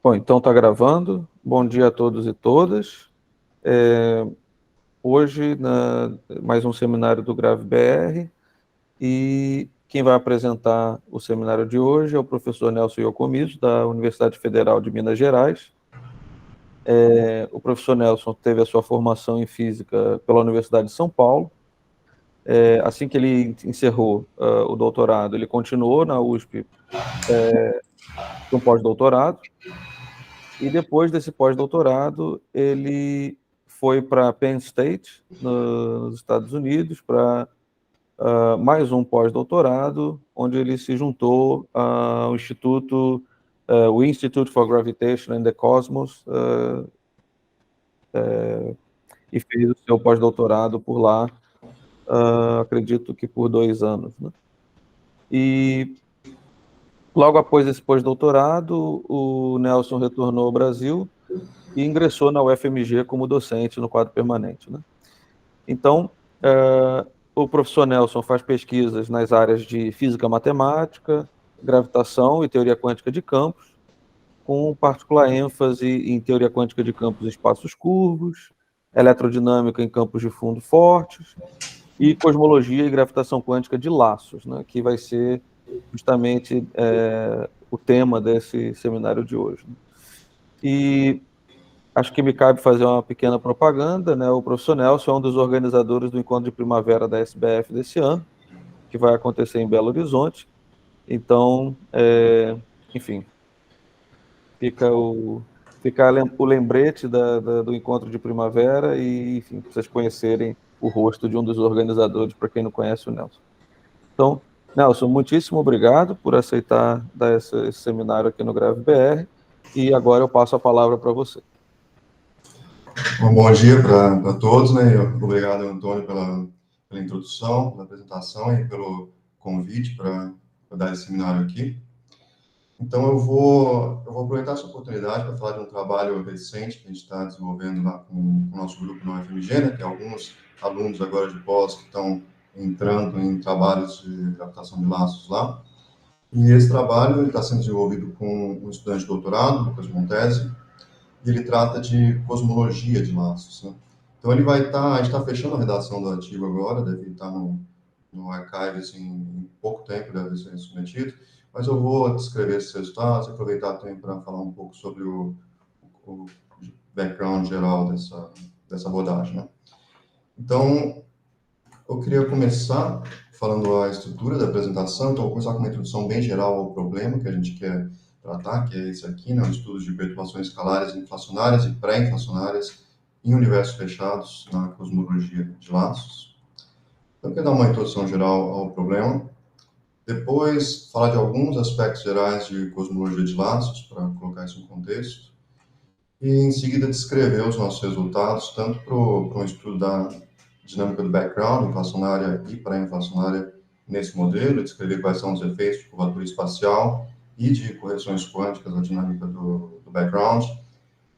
Bom, então está gravando. Bom dia a todos e todas. Hoje, mais um seminário do Grave BR, e quem vai apresentar o seminário de hoje é o professor Nelson Iocomiso, da Universidade Federal de Minas Gerais. O professor Nelson teve a sua formação em física pela Universidade de São Paulo. Assim que ele encerrou o doutorado, ele continuou na USP com pós-doutorado. E depois desse pós-doutorado, ele foi para Penn State, nos Estados Unidos, para mais um pós-doutorado, onde ele se juntou ao Instituto, o Institute for Gravitation and the Cosmos, e fez o seu pós-doutorado por lá, acredito que por 2 anos, né? E logo após esse pós-doutorado, o Nelson retornou ao Brasil e ingressou na UFMG como docente no quadro permanente, né? Então, o professor Nelson faz pesquisas nas áreas de física matemática, gravitação e teoria quântica de campos, com particular ênfase em teoria quântica de campos em espaços curvos, eletrodinâmica em campos de fundo fortes e cosmologia e gravitação quântica de laços, né, que vai ser justamente o tema desse seminário de hoje, né? E acho que me cabe fazer uma pequena propaganda, né? O professor Nelson é um dos organizadores do encontro de primavera da SBF desse ano, que vai acontecer em Belo Horizonte. Então, enfim, fica o lembrete do encontro de primavera e, enfim, para vocês conhecerem o rosto de um dos organizadores, para quem não conhece o Nelson. Então, Nelson, muitíssimo obrigado por aceitar dar esse seminário aqui no Grave BR, e agora eu passo a palavra para você. Bom dia para todos, né? Obrigado, Antônio, pela introdução, pela apresentação e pelo convite para dar esse seminário aqui. Então, eu vou aproveitar essa oportunidade para falar de um trabalho recente que a gente está desenvolvendo lá com o nosso grupo no UFMG, né? Tem alguns alunos agora de pós que estão entrando em trabalhos de gravitação de laços lá. E esse trabalho está sendo desenvolvido com um estudante de doutorado, Lucas Montesi, e ele trata de cosmologia de laços, né? Então, ele vai estar, a gente está fechando a redação do artigo agora, deve estar no archive, assim, em pouco tempo deve ser submetido, mas eu vou descrever esses resultados e aproveitar também para falar um pouco sobre o background geral dessa abordagem, né? Então, eu queria começar falando a estrutura da apresentação. Então, vou começar com uma introdução bem geral ao problema que a gente quer tratar, que é esse aqui, né? O estudo de perturbações escalares inflacionárias e pré-inflacionárias em universos fechados na cosmologia de laços. Então, eu quero dar uma introdução geral ao problema. Depois, falar de alguns aspectos gerais de cosmologia de laços, para colocar isso em contexto. E, em seguida, descrever os nossos resultados, tanto para um estudo da dinâmica do background, inflacionária e pré-inflacionária nesse modelo, descrever quais são os efeitos de curvatura espacial e de correções quânticas na dinâmica do background.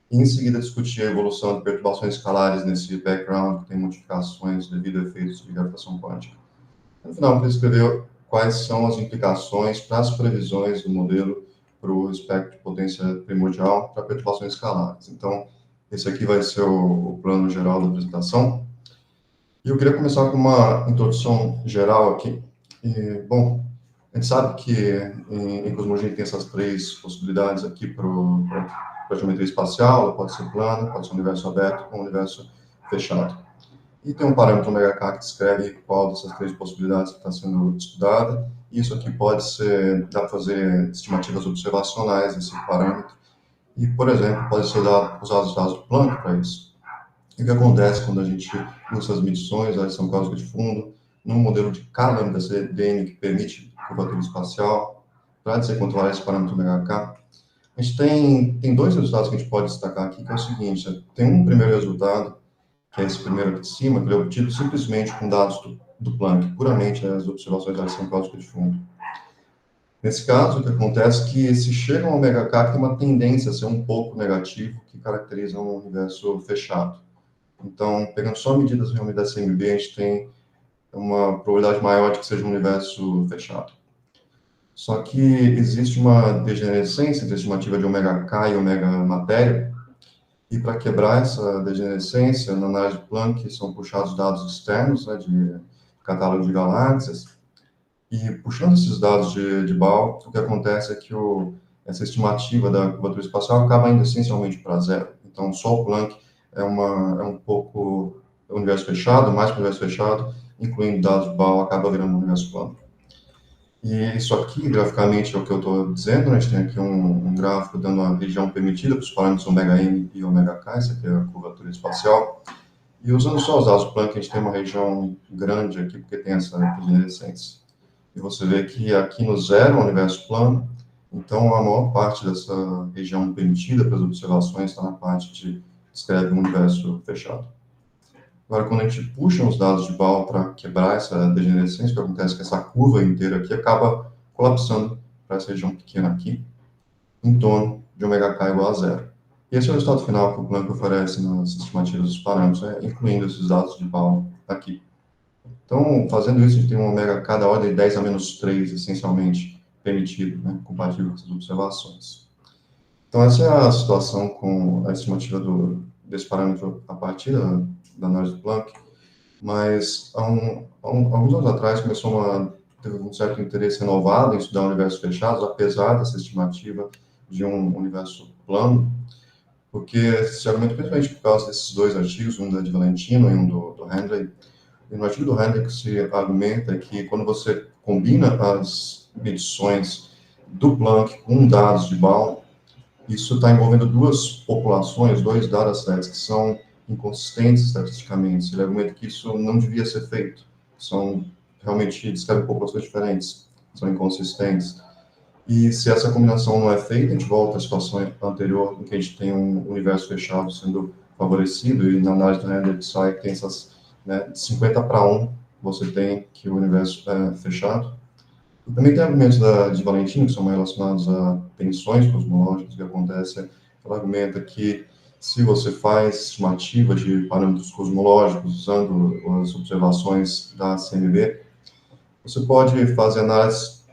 E, em seguida, discutir a evolução de perturbações escalares nesse background, que tem modificações devido a efeitos de gravitação quântica. No final, para descrever quais são as implicações para as previsões do modelo para o espectro de potência primordial para perturbações escalares. Então, esse aqui vai ser o plano geral da apresentação. E eu queria começar com uma introdução geral aqui. Bom, a gente sabe que em cosmologia tem essas três possibilidades aqui para a geometria espacial. Ela pode ser plana, pode ser um universo aberto ou um universo fechado. E tem um parâmetro ômega-k que descreve qual dessas três possibilidades que está sendo estudada. Isso aqui dá para fazer estimativas observacionais desse parâmetro. E, por exemplo, pode ser usar os dados do Planck para isso. E o que acontece quando a gente usa essas medições, a adição cósmica de fundo, num modelo de K-lambda-CDM que permite curvatura espacial, para dizer controlar esse parâmetro ômega-k? A gente tem dois resultados que a gente pode destacar aqui, que é o seguinte: tem um primeiro resultado, que é esse primeiro aqui de cima, que ele é obtido simplesmente com dados do Planck, puramente as observações da adição cósmica de fundo. Nesse caso, o que acontece é que se chega a um ômega-k, tem uma tendência a ser um pouco negativo, que caracteriza um universo fechado. Então, pegando só medidas realmente da CMB, a gente tem uma probabilidade maior de que seja um universo fechado. Só que existe uma degenerescência entre a estimativa de ômega K e ômega matéria, e para quebrar essa degenerescência, na análise de Planck são puxados dados externos, né, de catálogo de galáxias, e puxando esses dados de Baal, o que acontece é que essa estimativa da curvatura espacial acaba indo essencialmente para zero. Então, só o Planck é um pouco universo fechado, mais para o universo fechado, incluindo dados de Baal, acaba virando um universo plano. E isso aqui, graficamente, é o que eu estou dizendo, né? A gente tem aqui um gráfico dando uma região permitida para os parâmetros ômega-m e ômega-k, essa aqui é a curvatura espacial. E usando só os dados do Planck, a gente tem uma região grande aqui, porque tem essa degenerescência. E você vê que aqui no zero é um universo plano, então a maior parte dessa região permitida para as observações está na parte de descreve um universo fechado. Agora, quando a gente puxa os dados de Baal para quebrar essa degenerescência, o que acontece é que essa curva inteira aqui acaba colapsando para essa região pequena aqui, em torno de ômega k igual a zero. E esse é o resultado final que o Planck oferece nas estimativas dos parâmetros, né, incluindo esses dados de Baal aqui. Então, fazendo isso, a gente tem um ômega k da ordem de 10 a menos 3, essencialmente, permitido, né, compatível com essas observações. Então, essa é a situação com a estimativa desse parâmetro a partir da análise do Planck, mas alguns anos atrás teve um certo interesse renovado em estudar universos fechados, apesar dessa estimativa de um universo plano, porque se argumenta principalmente por causa desses dois artigos, um da de Valentino e um do Handley. E no artigo do Handley se argumenta que quando você combina as medições do Planck com dados de Baal, isso está envolvendo duas populações, dois datasets que são inconsistentes estatisticamente. Ele argumenta que isso não devia ser feito. São realmente descrevem populações diferentes, são inconsistentes. E se essa combinação não é feita, a gente volta à situação anterior, em que a gente tem um universo fechado sendo favorecido, e na análise do Handler sai que tem essas, né, de 50 para 1, você tem que o universo é fechado. E também tem argumentos de Valentino, que são mais relacionados a tensões cosmológicas, que acontece. Ela argumenta que se você faz estimativa de parâmetros cosmológicos usando as observações da CMB, você pode fazer análise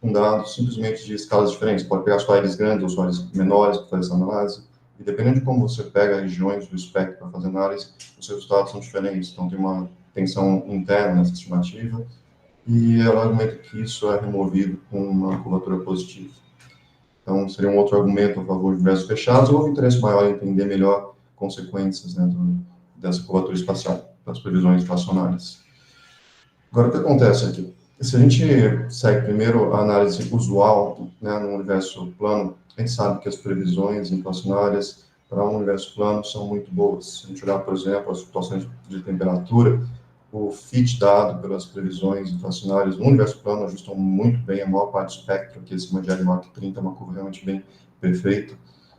com dados simplesmente de escalas diferentes. Pode pegar soares grandes ou soares menores para fazer essa análise. E dependendo de como você pega regiões do espectro para fazer análise, os resultados são diferentes. Então, tem uma tensão interna nessa estimativa. E ela argumenta que isso é removido com uma curvatura positiva. Então, seria um outro argumento a favor de universos fechados, ou houve interesse maior em entender melhor consequências, né, dessa curvatura espacial, das previsões inflacionárias. Agora, o que acontece aqui? Se a gente segue primeiro a análise usual, né, no universo plano, a gente sabe que as previsões inflacionárias para um universo plano são muito boas. Se a gente olhar, por exemplo, as flutuações de temperatura, o fit dado pelas previsões inflacionárias no universo plano ajustam muito bem a maior parte do espectro, aqui acima de L maior que 30, é uma curva realmente bem perfeita.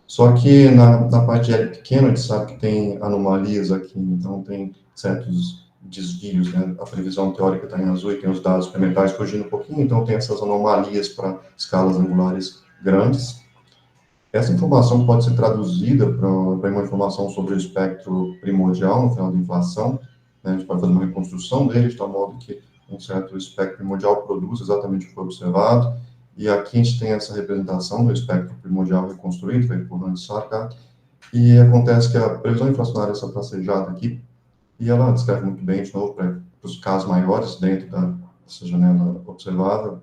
Só que na parte de L pequena, a gente sabe que tem anomalias aqui, então tem certos desvios, né? A previsão teórica está em azul e tem os dados experimentais fugindo um pouquinho, então tem essas anomalias para escalas angulares grandes. Essa informação pode ser traduzida para uma informação sobre o espectro primordial no final da inflação, né? A gente pode fazer uma reconstrução dele, de tal modo que um certo espectro primordial produz exatamente o que foi observado, e aqui a gente tem essa representação do espectro primordial reconstruído, feito por Hans Sarkar, e acontece que a previsão inflacionária é essa tracejada aqui, e ela descreve muito bem, de novo, para os casos maiores dentro dessa janela observável,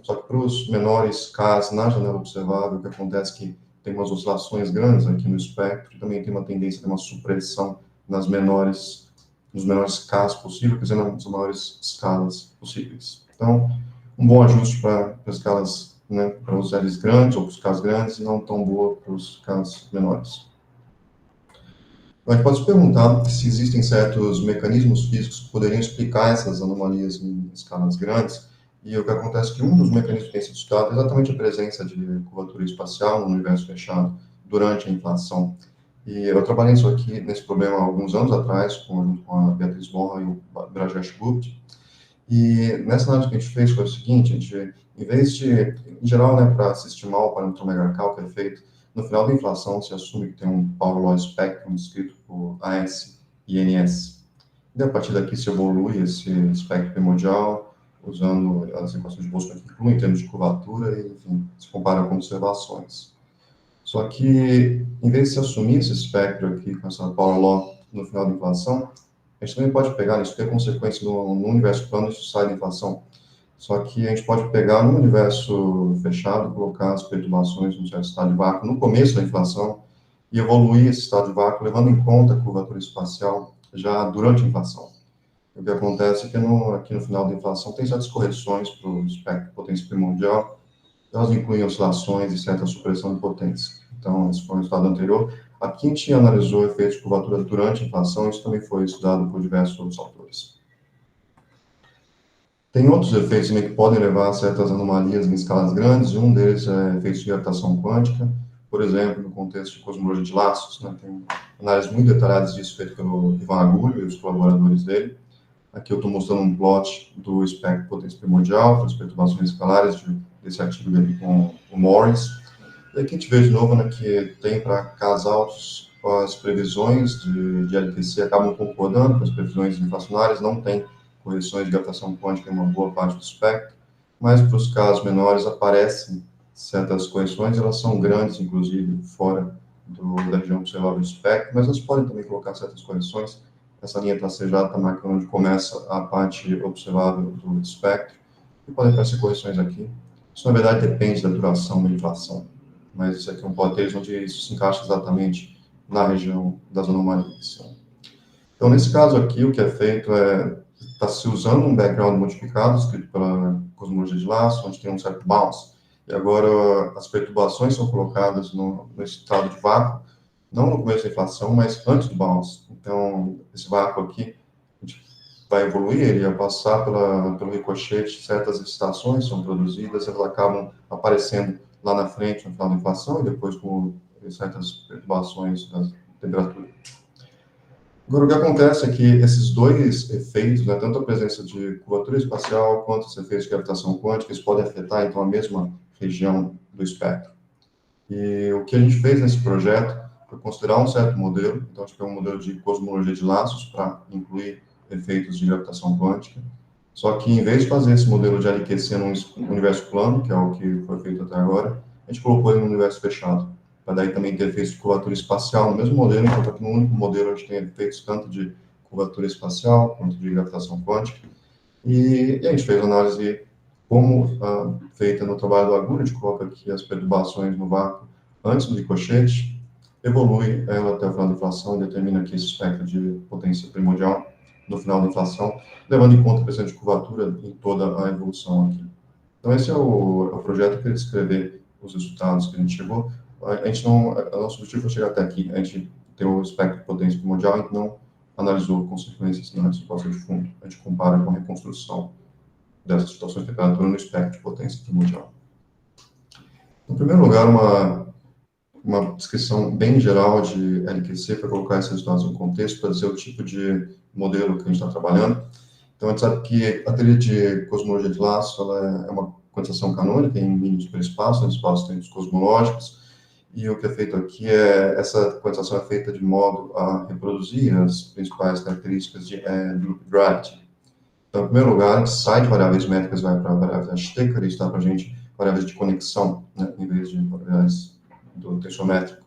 só que para os menores casos na janela observável, o que acontece é que tem umas oscilações grandes aqui no espectro, e também tem uma tendência a ter uma supressão nos menores casos possíveis, quer dizer, nas maiores escalas possíveis. Então, um bom ajuste para escalas, né, para os L's grandes ou para os casos grandes, e não tão boa para os casos menores. A gente pode se perguntar se existem certos mecanismos físicos que poderiam explicar essas anomalias em escalas grandes, e o que acontece é que um dos mecanismos que tem sido estudado é exatamente a presença de curvatura espacial no universo fechado durante a inflação. E eu trabalhei nesse problema há alguns anos atrás, junto com a Beatriz Borra e o Brajesh Gupta, e nessa análise que a gente fez foi o seguinte: a gente, em vez de, em geral, né, para se estimar o parâmetro ômega k, que é feito no final da inflação, se assume que tem um power law spectrum descrito por AS e NS. E a partir daqui se evolui esse espectro primordial, usando as equações de Boltzmann que incluem em termos de curvatura e, enfim, se compara com observações. Só que, em vez de se assumir esse espectro aqui com essa power law no final da inflação, a gente também pode pegar, isso que é consequência no universo plano, isso sai da inflação. Só que a gente pode pegar no universo fechado, colocar as perturbações num certo estado de vácuo no começo da inflação e evoluir esse estado de vácuo levando em conta a curvatura espacial já durante a inflação. O que acontece é que aqui no final da inflação tem certas correções para o espectro de potência primordial, elas incluem oscilações e certa supressão de potência. Então, esse foi o estado anterior. Aqui a gente analisou efeitos de curvatura durante a inflação, isso também foi estudado por diversos outros autores. Tem outros efeitos também que podem levar a certas anomalias em escalas grandes, e um deles é efeitos de gravitação quântica, por exemplo, no contexto de cosmologia de laços, né? Tem análises muito detalhadas disso feito pelo Ivan Agulho e os colaboradores dele. Aqui eu estou mostrando um plot do espectro de potência primordial, das perturbações escalares desse artigo dele com o Morris. E aqui a gente vê de novo, né, que tem para casal as previsões de LTC acabam concordando com as previsões inflacionárias, não tem correções de gravitação quântica em uma boa parte do espectro, mas para os casos menores aparecem certas correções, elas são grandes, inclusive, fora da região observável do espectro, mas elas podem também colocar certas correções. Essa linha tracejada está marcando onde começa a parte observável do espectro, e podem aparecer correções aqui. Isso, na verdade, depende da duração da inflação, mas isso aqui é um plot onde isso se encaixa exatamente na região das anomalias. Então, nesse caso aqui, o que é feito está se usando um background modificado, escrito pela cosmologia de laço, onde tem um certo bounce, e agora as perturbações são colocadas no estado de vácuo, não no começo da inflação, mas antes do bounce. Então, esse vácuo aqui, a gente vai evoluir, ele vai passar pelo ricochete, certas excitações são produzidas, elas acabam aparecendo lá na frente, no final da inflação, e depois com certas perturbações da temperatura. Agora, o que acontece é que esses dois efeitos, né, tanto a presença de curvatura espacial quanto os efeitos de gravitação quântica, eles podem afetar, então, a mesma região do espectro. E o que a gente fez nesse projeto foi considerar um certo modelo, então a gente pegou um modelo de cosmologia de laços para incluir efeitos de gravitação quântica, só que em vez de fazer esse modelo de LQC num universo plano, que é o que foi feito até agora, a gente colocou ele no universo fechado, para daí também ter efeitos de curvatura espacial no mesmo modelo, enquanto aqui no único modelo a gente tem efeitos tanto de curvatura espacial quanto de gravitação quântica, e a gente fez análise como feita no trabalho do Agulho, a gente coloca aqui as perturbações no vácuo antes do ricochete, evolui ela até o final da inflação e determina aqui esse espectro de potência primordial no final da inflação, levando em conta a presença de curvatura em toda a evolução aqui. Então, esse é o projeto que ele descrever os resultados que a gente chegou. A gente não, o nosso objetivo foi chegar até aqui, a gente tem o espectro de potência primordial, a gente não analisou consequências na resposta de fundo, a gente compara com a reconstrução dessas situações de temperatura no espectro de potência primordial. Em primeiro lugar, uma descrição bem geral de LQC para colocar esses resultados em contexto, para dizer o tipo de modelo que a gente está trabalhando. Então, a gente sabe que a teoria de cosmologia de laço ela é uma quantização canônica em mínimos superespaços, nos espaços-tempos cosmológicos, e o que é feito aqui essa quantização é feita de modo a reproduzir as principais características de loop gravity. Então, em primeiro lugar, a gente sai de variáveis métricas e vai para variáveis Ashtekar, isso dá para a gente variáveis de conexão, né, em vez de variáveis do tensiométrico.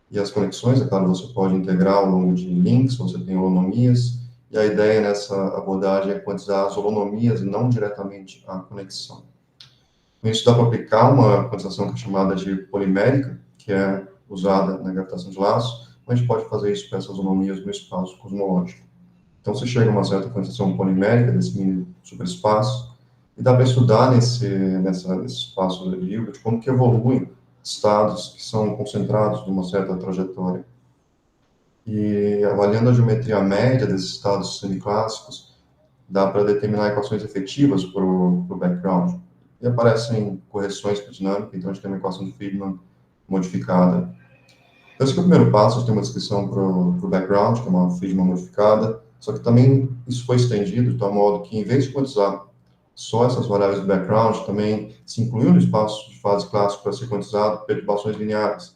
E as conexões, é claro, você pode integrar ao longo de links, você tem holonomias, e a ideia nessa abordagem é quantizar as holonomias e não diretamente a conexão. Com isso, dá para aplicar uma quantização que é chamada de polimérica, que é usada na gravitação de laço, mas a gente pode fazer isso para essas holonomias no espaço cosmológico. Então, você chega a uma certa quantização polimérica desse mini superespaço, e dá para estudar nesse espaço de Hilbert como que evoluem estados que são concentrados numa certa trajetória. E avaliando a geometria média desses estados semiclássicos, dá para determinar equações efetivas para o background. E aparecem correções para a dinâmica, então a gente tem uma equação de Friedmann modificada. Então, esse é o primeiro passo, a gente tem uma descrição para o background, que é uma Friedmann modificada, só que também isso foi estendido de tal modo que, em vez de quantizar só essas variáveis do background, também se incluiu no espaço de fase clássico para ser quantizado perturbações lineares.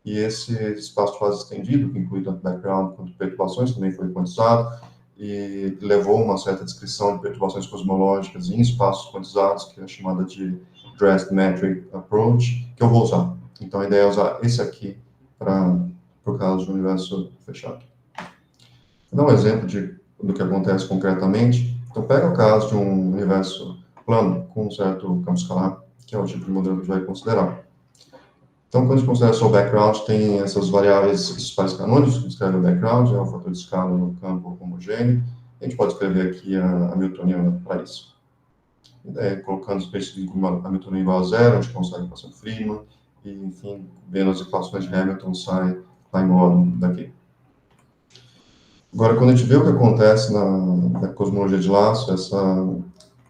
E esse espaço de fase estendido, que inclui tanto background quanto perturbações, também foi quantizado. e levou uma certa descrição de perturbações cosmológicas em espaços quantizados, que é chamada de Dressed Metric Approach, que eu vou usar. Então, a ideia é usar esse aqui para o caso de um universo fechado. Vou dar um exemplo do que acontece concretamente. Então, pega o caso de um universo plano com um certo campo escalar, que é o tipo de modelo que a gente vai considerar. Então, quando a gente considera só o background, tem essas variáveis espaciais canônicos, que descreve o background, é o fator de escala no campo homogêneo. A gente pode escrever aqui a Hamiltoniana para isso. Colocando o space vínculo Hamiltoniano igual a zero, a gente consegue a equação de Friedman, e, enfim, vendo as equações de Hamilton, sai igual daqui. Agora, quando a gente vê o que acontece na cosmologia de laço,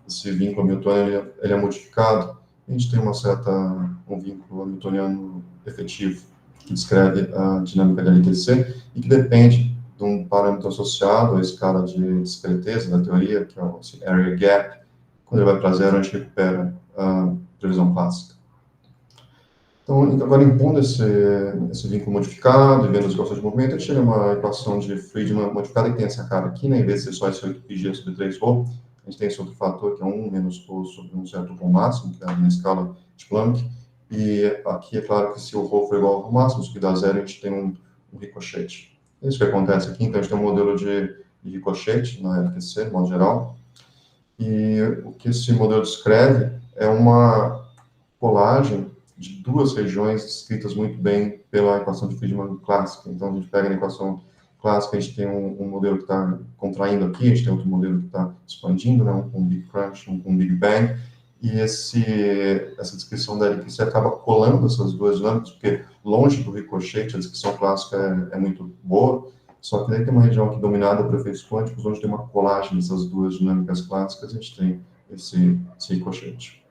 esse vínculo hamiltoniano ele é modificado, a gente tem um vínculo hamiltoniano efetivo, que descreve a dinâmica de LTC e que depende de um parâmetro associado à escala de discreteza da teoria, que é o area gap. Quando ele vai para zero, a gente recupera a previsão clássica. Então, agora impondo esse vínculo modificado e vendo as equações de movimento, a gente chega a uma equação de Friedman modificada que tem essa cara aqui, né? Em vez de ser só esse 8πg sobre 3ρ, a gente tem esse outro fator que é 1 menos ρ sobre um certo ρ máximo, que é na escala de Planck. E aqui é claro que se o ρ for igual ao ρ máximo, isso que dá zero, a gente tem um ricochete. É isso que acontece aqui. Então, a gente tem um modelo de ricochete na LTC, de modo geral. E o que esse modelo descreve é uma colagem de duas regiões descritas muito bem pela equação de Friedman clássica. Então, a gente pega na equação clássica, a gente tem um modelo que está contraindo aqui, a gente tem outro modelo que está expandindo, né, um com Big Crunch, um com Big Bang, e essa descrição da LTC acaba colando essas duas dinâmicas, porque longe do ricochete, a descrição clássica é muito boa, só que daí tem uma região aqui dominada por efeitos quânticos, onde tem uma colagem dessas duas dinâmicas clássicas, a gente tem esse ricochete.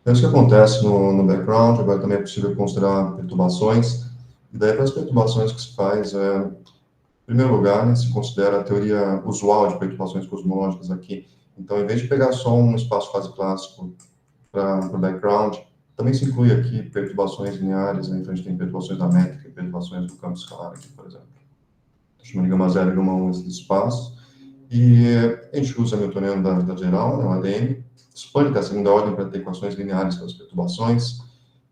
É isso que acontece no background. Agora também é possível considerar perturbações. E daí, para as perturbações que se faz, em primeiro lugar, né, se considera a teoria usual de perturbações cosmológicas aqui. Então, em vez de pegar só um espaço-fase clássico para o background, também se inclui aqui perturbações lineares, né? Então, a gente tem perturbações da métrica, perturbações do campo escalar aqui, por exemplo. Chama de gama 0 e gama 1 esse espaço. E a gente usa a Hamiltoniana da geral, né, o ADM, expande da segunda ordem para ter equações lineares para as perturbações,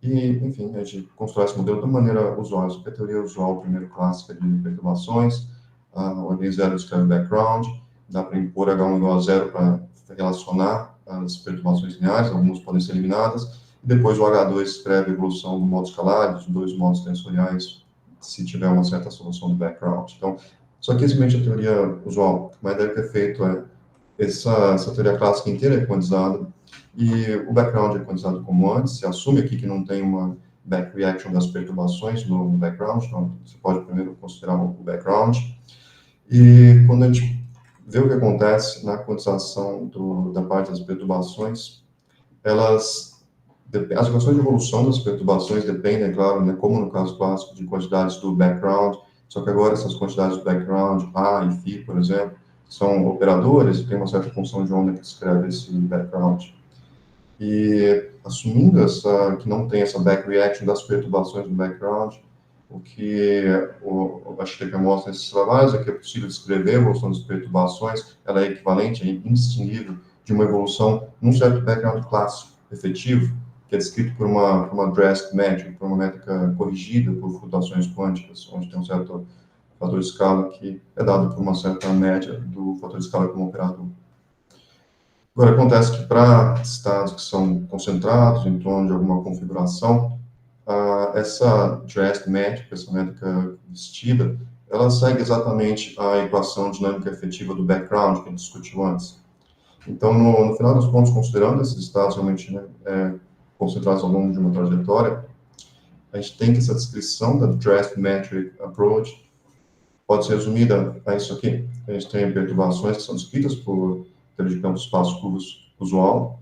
e, enfim, a gente constrói esse modelo de maneira usual, isso é a teoria usual, primeiro clássica de perturbações, a ordem zero descreve o background, dá para impor H1 igual a zero para relacionar as perturbações lineares, algumas podem ser eliminadas, e depois o H2 escreve a evolução do modo escalar, dos dois modos tensoriais, se tiver uma certa solução do background. Então, só que simplesmente a teoria usual, mas deve ter feito essa teoria clássica inteira é quantizada, e o background é quantizado como antes, se assume aqui que não tem uma back reaction das perturbações no background, então você pode primeiro considerar o background, e quando a gente vê o que acontece na quantização da parte das perturbações, as equações de evolução das perturbações dependem, claro, né, como no caso clássico, de quantidades do background, só que agora essas quantidades do background, A e φ, por exemplo, são operadores e tem uma certa função de onda que descreve esse background. E assumindo que não tem essa back reaction das perturbações do background, o que a Schlecker mostra nesses trabalhos é que é possível descrever a evolução das perturbações, ela é equivalente, é indistinguível de uma evolução num certo background clássico, efetivo, que é descrito por uma dressed metric, por uma métrica corrigida por flutuações quânticas, onde tem um certo fator de escala que é dado por uma certa média do fator de escala como operador. Agora, acontece que para estados que são concentrados em torno de alguma configuração, essa dressed metric, essa métrica vestida, ela segue exatamente a equação dinâmica efetiva do background que a gente discutiu antes. Então, no final dos contos, considerando esses estados realmente, né, concentrados ao longo de uma trajetória, a gente tem que essa descrição da dressed metric approach pode ser resumida a isso aqui. A gente tem perturbações que são descritas por teoria de campos espaços curvos usual,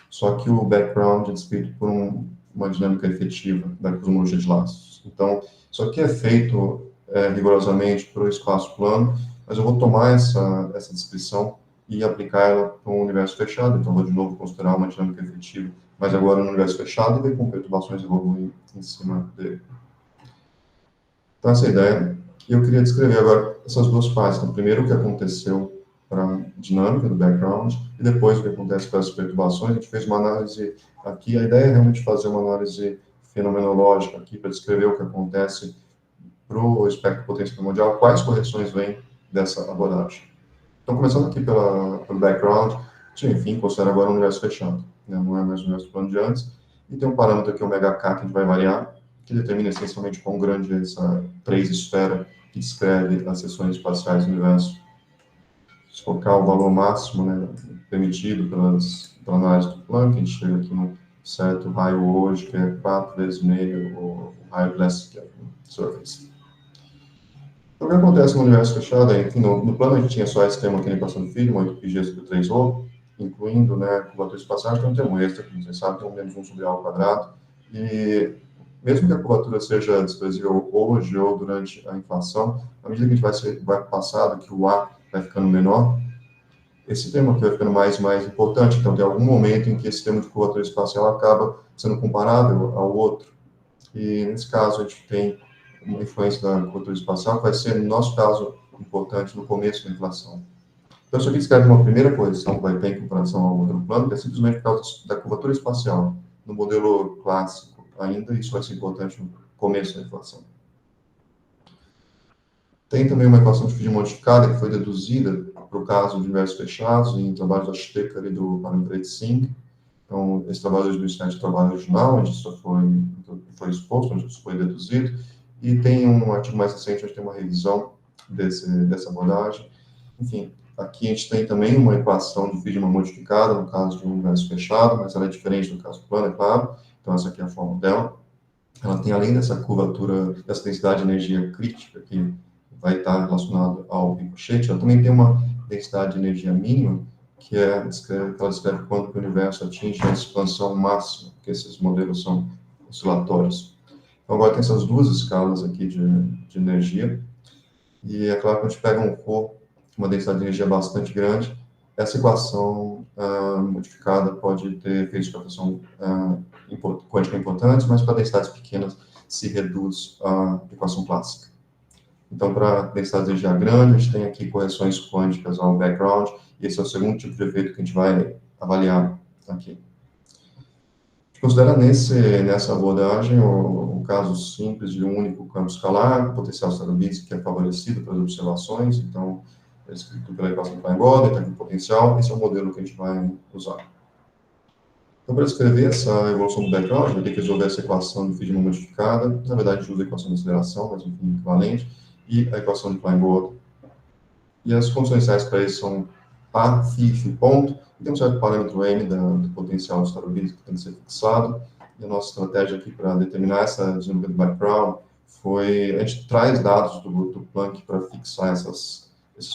só que o background é descrito por uma dinâmica efetiva da cosmologia de laços. Então, isso aqui é feito rigorosamente para o espaço plano, mas eu vou tomar essa descrição e aplicar ela para um universo fechado. Então, vou de novo considerar uma dinâmica efetiva, mas agora no universo fechado e ver com perturbações evoluem em cima dele. Então, essa é a ideia. E eu queria descrever agora essas duas partes. Então, primeiro, o que aconteceu para a dinâmica do background, e depois o que acontece para as perturbações. A gente fez uma análise aqui, a ideia é realmente fazer uma análise fenomenológica aqui, para descrever o que acontece para o espectro potência primordial, quais correções vêm dessa abordagem. Então, começando aqui pelo background, enfim, considera agora um universo fechado, né? Não é mais o universo plano de antes, e tem um parâmetro aqui, ômega K, que a gente vai variar, que determina essencialmente quão grande é essa 3-esfera que descreve as seções espaciais do universo. Se colocar o valor máximo, né, permitido pela análise do Planck, a gente chega aqui num certo raio hoje, que é 4 vezes meio o raio Glass Surface. Então, o que acontece no universo fechado é que no plano a gente tinha só esse termo aqui na equação de Friedmann, 8πg sobre 3ρ, incluindo, né, a curvatura espacial, tem um termo extra, que vocês sabem, tem um menos 1 sobre A ao quadrado, e mesmo que a curvatura seja desprezível hoje ou durante a inflação, à medida que a gente vai passado, que o A vai ficando menor, esse termo aqui vai ficando mais e mais importante. Então, tem algum momento em que esse termo de curvatura espacial acaba sendo comparável ao outro. E, nesse caso, a gente tem uma influência da curvatura espacial, que vai ser, no nosso caso, importante no começo da inflação. Então, isso aqui descreve uma primeira correção que vai ter em comparação ao modelo plano, que é simplesmente por causa da curvatura espacial. No modelo clássico, ainda, isso vai ser importante no começo da inflação. Tem também uma equação de Friedmann modificada, que foi deduzida para o caso de universos fechados, em trabalhos da Stecker e do Parampreet Singh. Então, esse trabalho de 2007 é o trabalho original, onde isso foi exposto, onde isso foi deduzido, e tem um artigo mais recente, onde tem uma revisão dessa abordagem. Enfim, aqui a gente tem também uma equação de Friedmann modificada, no caso de um universo fechado, mas ela é diferente do caso do plano, é claro. Então, essa aqui é a forma dela. Ela tem, além dessa curvatura, dessa densidade de energia crítica, que vai estar relacionado ao ricochete, ela também tem uma densidade de energia mínima, que ela descreve quando o universo atinge a expansão máxima, porque esses modelos são oscilatórios. Então, agora tem essas duas escalas aqui de energia, e é claro que a gente pega um corpo, uma densidade de energia bastante grande, essa equação modificada pode ter efeitos de captação quântica importantes, mas para densidades pequenas se reduz à equação clássica. Então, para densidades de energia grande, a gente tem aqui correções quânticas ao background, e esse é o segundo tipo de efeito que a gente vai avaliar aqui. A gente considera nessa abordagem o caso simples de um único campo escalar, potencial Starobinsky, que é favorecido pelas observações, então, é escrito pela equação de Klein-Gordon, está aqui o potencial, esse é o modelo que a gente vai usar. Então, para escrever essa evolução do background, a gente vai ter que resolver essa equação de Friedmann modificada, na verdade, a gente usa a equação de aceleração, mas enfim, equivalente, e a equação de Klein-Gordon. E as condições iniciais para isso são A, φ, ponto, e tem um certo parâmetro M do potencial do Starobinsky que tem que ser fixado. E a nossa estratégia aqui para determinar essa dinâmica do background foi, a gente traz dados do Planck para fixar esses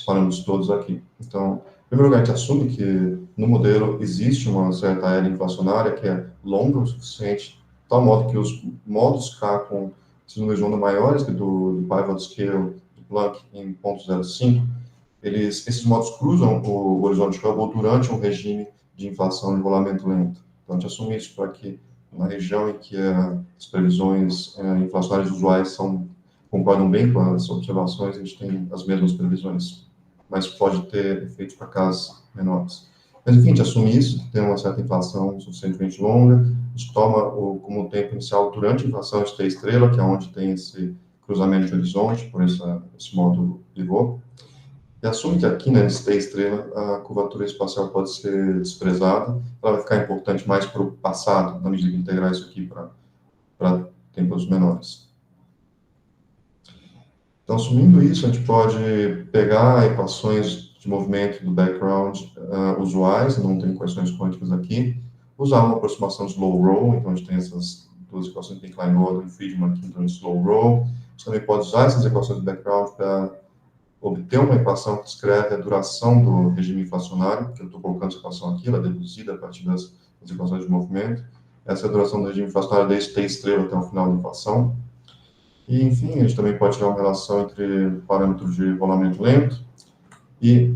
parâmetros todos aqui. Então, em primeiro lugar, a gente assume que no modelo existe uma certa era inflacionária que é longa o suficiente, de tal modo que os modos K com esses números de onda maiores que do pivot scale do Planck em 0.05, esses modos cruzam o horizonte de Hubble durante um regime de inflação de rolamento lento. Então, a gente assume isso para que, na região em que as previsões inflacionárias usuais concordam bem com as observações, a gente tem as mesmas previsões, mas pode ter efeitos para casas menores. Mas, enfim, a gente assume isso, que tem uma certa inflação suficientemente longa, a gente toma como tempo inicial durante a inflação de T-estrela, que é onde tem esse cruzamento de horizonte, por esse módulo pivô, e assume que aqui, nesse T-estrela, a curvatura espacial pode ser desprezada, ela vai ficar importante mais para o passado, na medida que integrar isso aqui para tempos menores. Então, assumindo isso, a gente pode pegar equações de movimento do background usuais, não tem equações quânticas aqui, usar uma aproximação de slow roll, então a gente tem essas duas equações de Klein-Gordon e Friedmann aqui em slow roll. A gente também pode usar essas equações do background para obter uma equação que descreve a duração do regime inflacionário, que eu estou colocando essa equação aqui, ela é deduzida a partir das equações de movimento. Essa é a duração do regime inflacionário desde T-estrela até o final da inflação. E, enfim, a gente também pode tirar uma relação entre parâmetros de rolamento lento e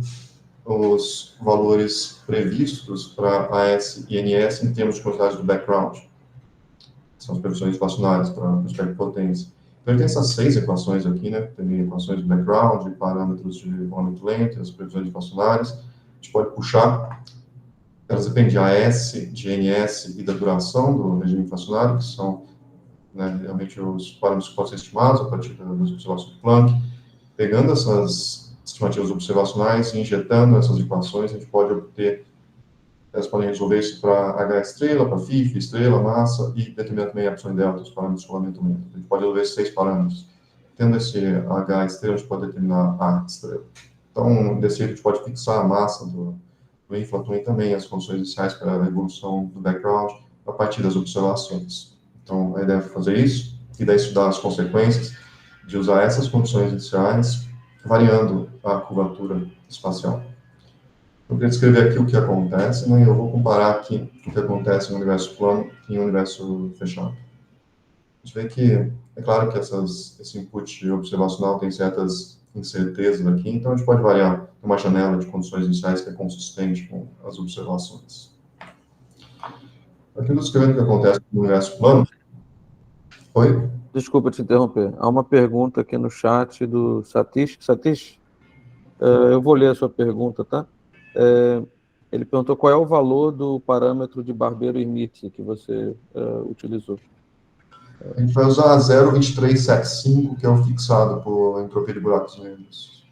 os valores previstos para AS e NS em termos de quantidade do background. São as previsões inflacionárias para o espectro de potência. Então, ele tem essas 6 equações aqui, né? Tem equações de background, parâmetros de rolamento lento, as previsões inflacionárias. A gente pode puxar, elas dependem de AS, de NS e da duração do regime inflacionário, que são, né, realmente os parâmetros que podem ser estimados a partir das observações de Planck. Pegando essas estimativas observacionais e injetando essas equações, a gente pode obter, elas podem resolver isso para H estrela, para φ, estrela, massa, e determinar também a epsilon delta, os parâmetros de rolamento lento. A gente pode resolver esses 6 parâmetros. Tendo esse H estrela, a gente pode determinar A estrela. Então, desse jeito, a gente pode fixar a massa do inflaton e também as condições iniciais para a evolução do background a partir das observações. Então, a ideia é fazer isso e daí estudar as consequências de usar essas condições iniciais variando a curvatura espacial. Eu queria descrever aqui o que acontece, né? Eu vou comparar aqui o que acontece no universo plano e no universo fechado. A gente vê que, é claro que esse input observacional tem certas incertezas aqui, então a gente pode variar uma janela de condições iniciais que é consistente com as observações. Aqui eu estou descrevendo o que acontece no universo plano. Oi? Desculpa te interromper. Há uma pergunta aqui no chat do Satish. Satish, eu vou ler a sua pergunta, tá? Ele perguntou qual é o valor do parâmetro de Barbeiro-Smith que você utilizou. A gente vai usar 0,2375, que é o fixado por entropia de buracos negros.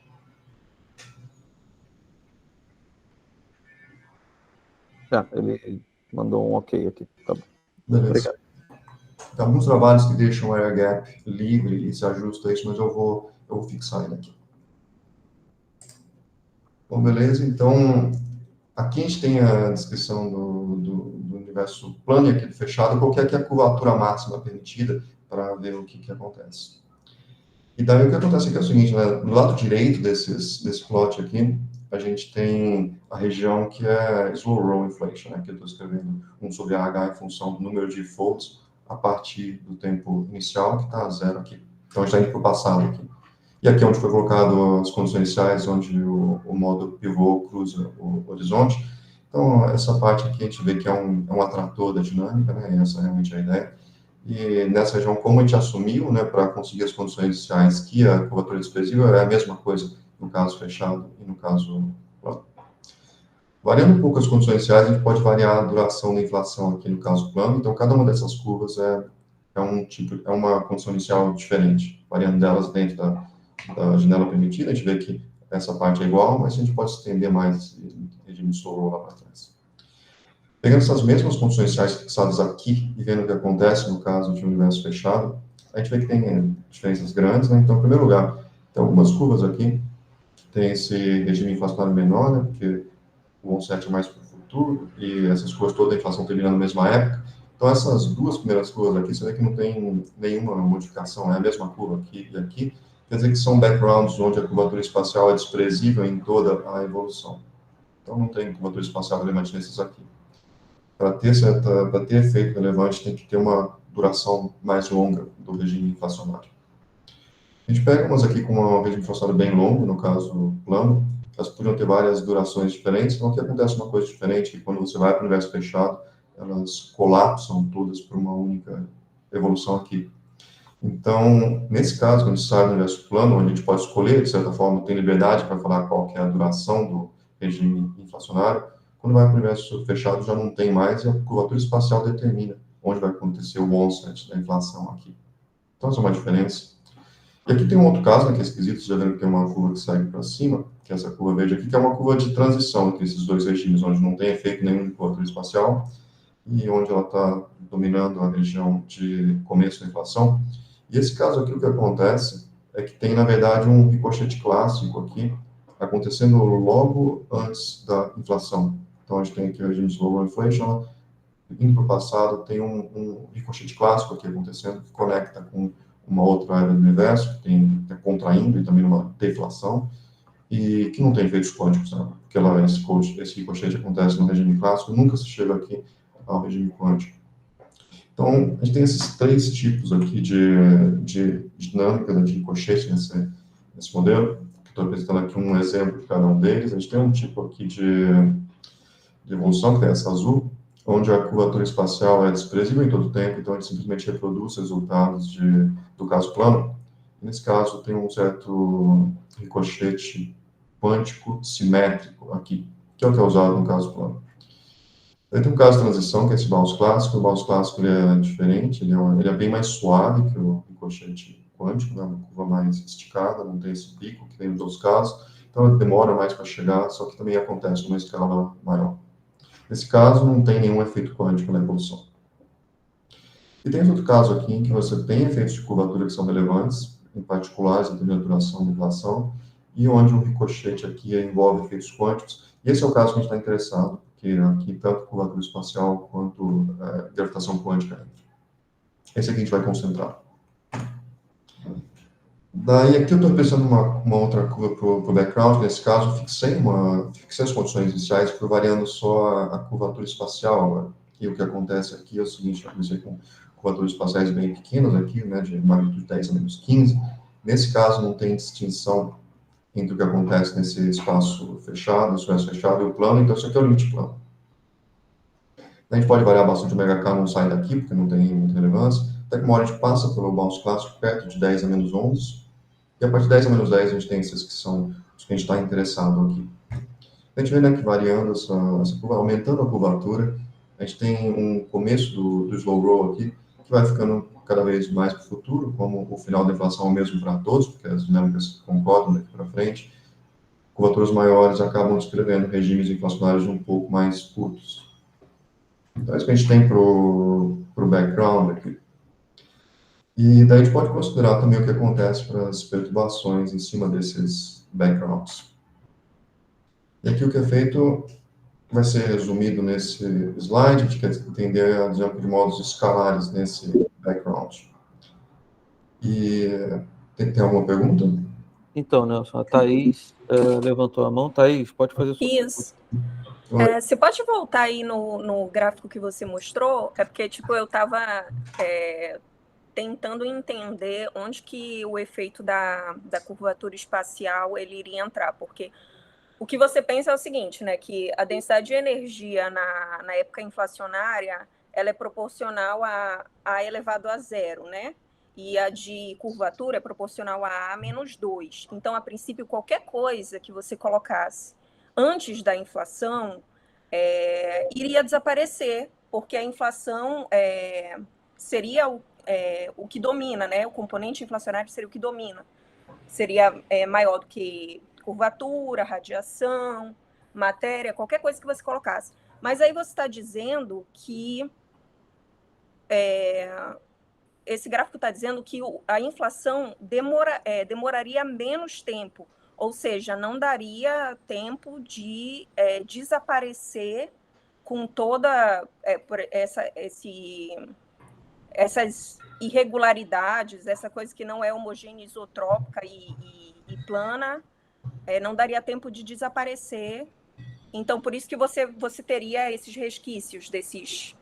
Ele mandou um ok aqui. Tá bom. Beleza. Obrigado. Tem alguns trabalhos que deixam o air gap livre e se ajusta a isso, mas eu vou fixar ele aqui. Bom, beleza. Então, aqui a gente tem a descrição do universo plano e aqui do fechado, qual que é a curvatura máxima permitida para ver o que acontece. E daí o que acontece aqui é o seguinte, né? No lado direito desse plot aqui, a gente tem a região que é slow roll inflation, né? Que eu estou escrevendo 1 sobre H em função do número de folds a partir do tempo inicial, que está 0 aqui. Então, a gente está indo para o passado aqui. E aqui é onde foi colocado as condições iniciais, onde o modo pivô cruza o horizonte. Então, essa parte aqui a gente vê que é um atrator da dinâmica, né? Essa é realmente a ideia. E nessa região, como a gente assumiu, né, para conseguir as condições iniciais, que a curvatura desprezível é a mesma coisa no caso fechado e no caso plano. Variando um pouco as condições iniciais, a gente pode variar a duração da inflação aqui no caso plano. Então, cada uma dessas curvas é uma condição inicial diferente, variando delas dentro da janela permitida. A gente vê que essa parte é igual, mas a gente pode estender mais em regime solo lá para trás. Pegando essas mesmas condições iniciais fixadas aqui e vendo o que acontece no caso de um universo fechado, a gente vê que tem diferenças grandes, né? Então, em primeiro lugar, tem algumas curvas aqui que tem esse regime inflacionário menor, né? Porque o onset é mais para o futuro e essas curvas todas a inflação termina na mesma época. Então, essas duas primeiras curvas aqui, você vê que não tem nenhuma modificação, é a mesma curva aqui e aqui. Quer dizer que são backgrounds onde a curvatura espacial é desprezível em toda a evolução. Então, não tem curvatura espacial relevante nesses aqui. Para ter efeito relevante, tem que ter uma duração mais longa do regime inflacionário. A gente pega umas aqui com um regime inflacionário bem longo, no caso plano, elas podiam ter várias durações diferentes, então aqui acontece uma coisa diferente, que quando você vai para o universo fechado, elas colapsam todas por uma única evolução aqui. Então, nesse caso, quando a gente sai do universo plano, onde a gente pode escolher, de certa forma, tem liberdade para falar qual que é a duração do regime inflacionário, quando vai para o universo fechado já não tem mais e a curvatura espacial determina onde vai acontecer o onset da inflação aqui. Então, essa é uma diferença. E aqui tem um outro caso, né, que é esquisito, você já viram que tem uma curva que segue para cima, que é essa curva verde aqui, que é uma curva de transição entre esses dois regimes, onde não tem efeito nenhum de curvatura espacial e onde ela está dominando a região de começo da inflação. E esse caso aqui, o que acontece é que tem, na verdade, um ricochete clássico aqui, acontecendo logo antes da inflação. Então, a gente tem aqui o regime de slow inflation, indo para o passado, tem um ricochete clássico aqui acontecendo, que conecta com uma outra área do universo, que está contraindo e também uma deflação, e que não tem efeitos quânticos, né? Porque lá esse ricochete acontece no regime clássico, nunca se chega aqui ao regime quântico. Então, a gente tem esses 3 tipos aqui de dinâmica de ricochete nesse modelo. Estou apresentando aqui um exemplo de cada um deles. A gente tem um tipo aqui de evolução, que é essa azul, onde a curvatura espacial é desprezível em todo o tempo, então ele simplesmente reproduz resultados do caso plano. Nesse caso, tem um certo ricochete quântico simétrico aqui, que é o que é usado no caso plano. Aí tem um caso de transição, que é esse Gauss clássico. O Gauss clássico ele é diferente, ele é bem mais suave que o ricochete quântico, né? Uma curva mais esticada, não tem esse pico que tem nos outros casos, então ele demora mais para chegar, só que também acontece numa escala maior. Nesse caso, não tem nenhum efeito quântico na evolução. E tem outro caso aqui em que você tem efeitos de curvatura que são relevantes, em particulares, em termos de duração da inflação, e onde o ricochete aqui envolve efeitos quânticos. E esse é o caso que a gente está interessado, porque aqui tanto curvatura espacial quanto gravitação quântica entra. Esse aqui a gente vai concentrar. Daí aqui eu estou pensando uma outra curva para o background. Nesse caso, fixei as condições iniciais, fui variando só a curvatura espacial agora. E o que acontece aqui é o seguinte: eu comecei com curvaturas espaciais bem pequenas aqui, né, de magnitude 10 a menos 15. Nesse caso, não tem distinção entre o que acontece nesse espaço fechado, esse universo fechado e o plano, então isso aqui é o limite plano. A gente pode variar bastante, o ômega k não sai daqui, porque não tem muita relevância, até que uma hora a gente passa pelo Gauss clássico perto de 10 a menos 11, e a partir de 10 a menos 10 a gente tem esses que são os que a gente está interessado aqui. A gente vê, né, que variando essa curva, aumentando a curvatura, a gente tem um começo do slow roll aqui, que vai ficando cada vez mais para o futuro, como o final da inflação é o mesmo para todos, porque as dinâmicas concordam daqui para frente. Curvaturas maiores acabam descrevendo regimes inflacionários um pouco mais curtos. Então, é isso que a gente tem para o background aqui. E daí a gente pode considerar também o que acontece para as perturbações em cima desses backgrounds. E aqui o que é feito vai ser resumido nesse slide. A gente quer entender a dinâmica de modos escalares nesse background. E tem alguma pergunta? Então, Nelson, a Thaís levantou a mão. Thaís, pode fazer sua Isso. Você pode voltar aí no gráfico que você mostrou? É porque, tipo, eu estava tentando entender onde que o efeito da curvatura espacial ele iria entrar, porque o que você pensa é o seguinte, né, que a densidade de energia na época inflacionária, ela é proporcional a elevado a zero, né? E a de curvatura é proporcional a menos 2. Então, a princípio, qualquer coisa que você colocasse antes da inflação iria desaparecer, porque a inflação seria o que domina, né? O componente inflacionário seria o que domina. Seria maior do que curvatura, radiação, matéria, qualquer coisa que você colocasse. Mas aí você está dizendo que esse gráfico está dizendo que a inflação demoraria menos tempo, ou seja, não daria tempo de desaparecer com toda essas irregularidades, essa coisa que não é homogênea, isotrópica e plana, não daria tempo de desaparecer. Então, por isso que você teria esses resquícios desses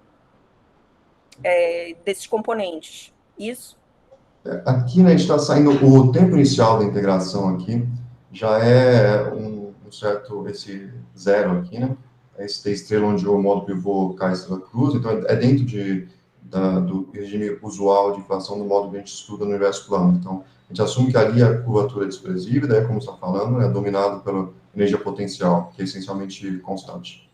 componentes. Isso? Aqui, né, a gente está saindo, o tempo inicial da integração aqui já é um certo, esse zero aqui, né? Esse T estrela onde o modo pivô cai estrela cruz, então é dentro do regime usual de inflação do modo que a gente estuda no universo plano. Então, a gente assume que ali a curvatura é desprezível, daí, como você está falando, é dominado pela energia potencial, que é essencialmente constante.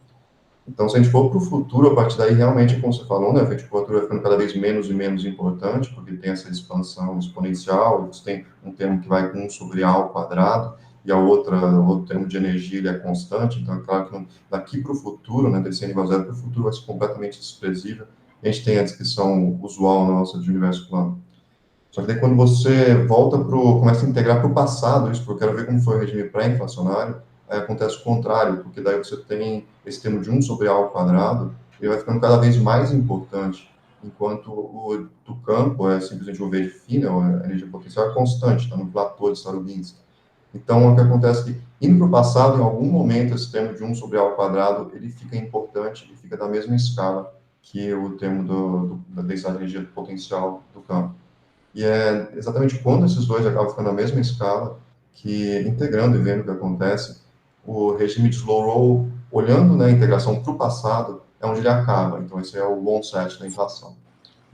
Então, se a gente for para o futuro, a partir daí, realmente, como você falou, né, a efeito de curvatura vai ficando cada vez menos e menos importante, porque tem essa expansão exponencial, você tem um termo que vai com 1 sobre A ao quadrado, e o outro termo de energia ele é constante, então é claro que daqui para o futuro, né, desse nível zero para o futuro, vai ser completamente desprezível. A gente tem a descrição usual nossa de universo plano. Só que daí quando você começa a integrar para o passado, isso, porque eu quero ver como foi o regime pré-inflacionário, aí acontece o contrário, porque daí você tem esse termo de 1 sobre A ao quadrado, ele vai ficando cada vez mais importante, enquanto o do campo é simplesmente o V de φ, a energia potencial é constante, está no platô de Starobinsky. Então, o que acontece é que, indo para o passado, em algum momento, esse termo de 1 sobre A ao quadrado, ele fica importante e fica da mesma escala que o termo da densidade de energia potencial do campo. E é exatamente quando esses dois acabam ficando na mesma escala, que, integrando e vendo o que acontece, o regime de slow roll, olhando, né, a integração para o passado, é onde ele acaba. Então, esse é o onset da inflação.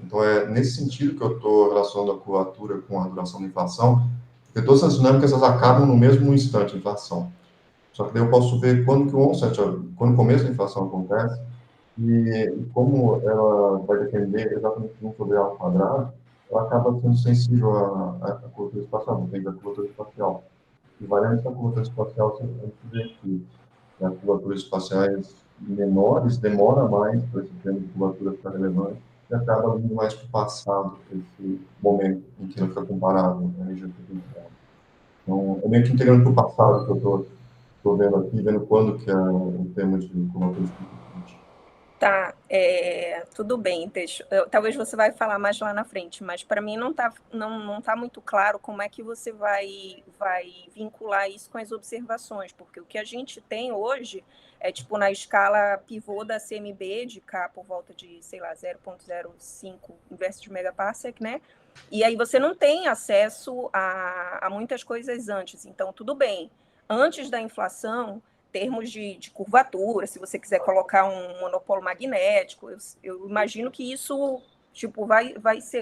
Então, é nesse sentido que eu estou relacionando a curvatura com a duração da inflação, porque todas essas dinâmicas elas acabam no mesmo instante de inflação. Só que daí eu posso ver quando que o onset, quando o começo da inflação acontece, e como ela vai depender exatamente de 1 sobre A ao quadrado, ela acaba sendo sensível à curvatura espacial, depende da curvatura espacial. E variante da curvatura espacial, a gente vê que as curvaturas espaciais menores demora mais para esse termo de curvatura ficar relevante e acaba vindo mais para o passado, esse momento em que ela fica comparável à região potencial. Então, é meio que integrando para o passado que eu estou vendo aqui, vendo quando que é o tema de curvatura espacial. Tá, tudo bem, talvez você vai falar mais lá na frente, mas para mim não tá muito claro como é que você vai vincular isso com as observações, porque o que a gente tem hoje é tipo na escala pivô da CMB de K por volta de, sei lá, 0,05 inverso de megaparsec, né? E aí você não tem acesso a muitas coisas antes, então tudo bem. Antes da inflação, termos de curvatura, se você quiser colocar um monopolo magnético, eu imagino que isso tipo,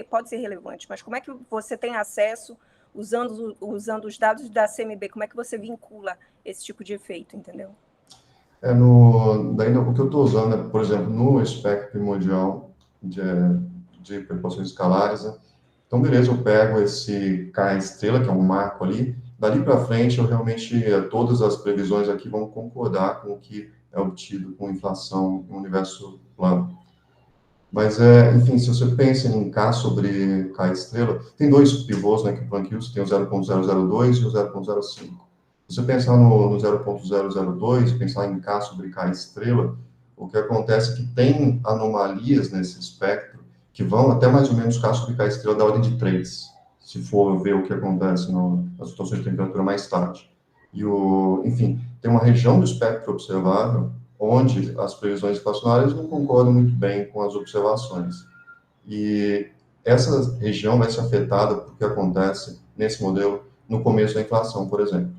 pode ser relevante, mas como é que você tem acesso usando os dados da CMB? Como é que você vincula esse tipo de efeito, entendeu? Daí, o que eu estou usando é, por exemplo, no espectro primordial de proporções escalares, né? Então, beleza, eu pego esse K estrela, que é um marco ali, dali para frente, eu realmente, todas as previsões aqui vão concordar com o que é obtido com inflação no universo plano. Mas, enfim, se você pensa em K sobre K estrela, tem dois pivôs, né, que o Planck usa, tem o 0.002 e o 0.05. Se você pensar no 0.002 e pensar em K sobre K estrela, o que acontece é que tem anomalias nesse espectro que vão até mais ou menos K sobre K estrela da ordem de 3, se for ver o que acontece nas situações de temperatura mais tarde. Enfim, tem uma região do espectro observável onde as previsões inflacionárias não concordam muito bem com as observações. E essa região vai ser afetada por o que acontece nesse modelo no começo da inflação, por exemplo.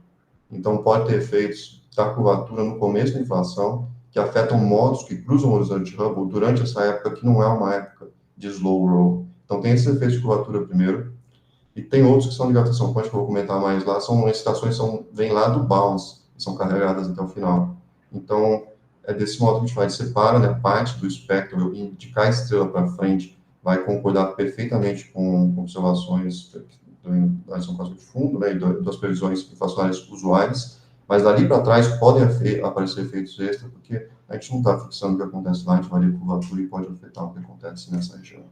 Então, pode ter efeitos da curvatura no começo da inflação que afetam modos que cruzam o horizonte Hubble durante essa época, que não é uma época de slow roll. Então, tem esses efeitos de curvatura primeiro, e tem outros que são de gravitação quântica, que eu vou comentar mais lá, são excitações que vêm lá do bounce, e são carregadas até o final. Então, é desse modo que a gente vai separar, né, parte do espectro de K estrela para frente vai concordar perfeitamente com observações da adição cósmica de fundo, né, e das previsões inflacionárias usuais, mas dali para trás podem aparecer efeitos extras, porque a gente não está fixando o que acontece lá, a gente varia a curvatura e pode afetar o que acontece nessa região.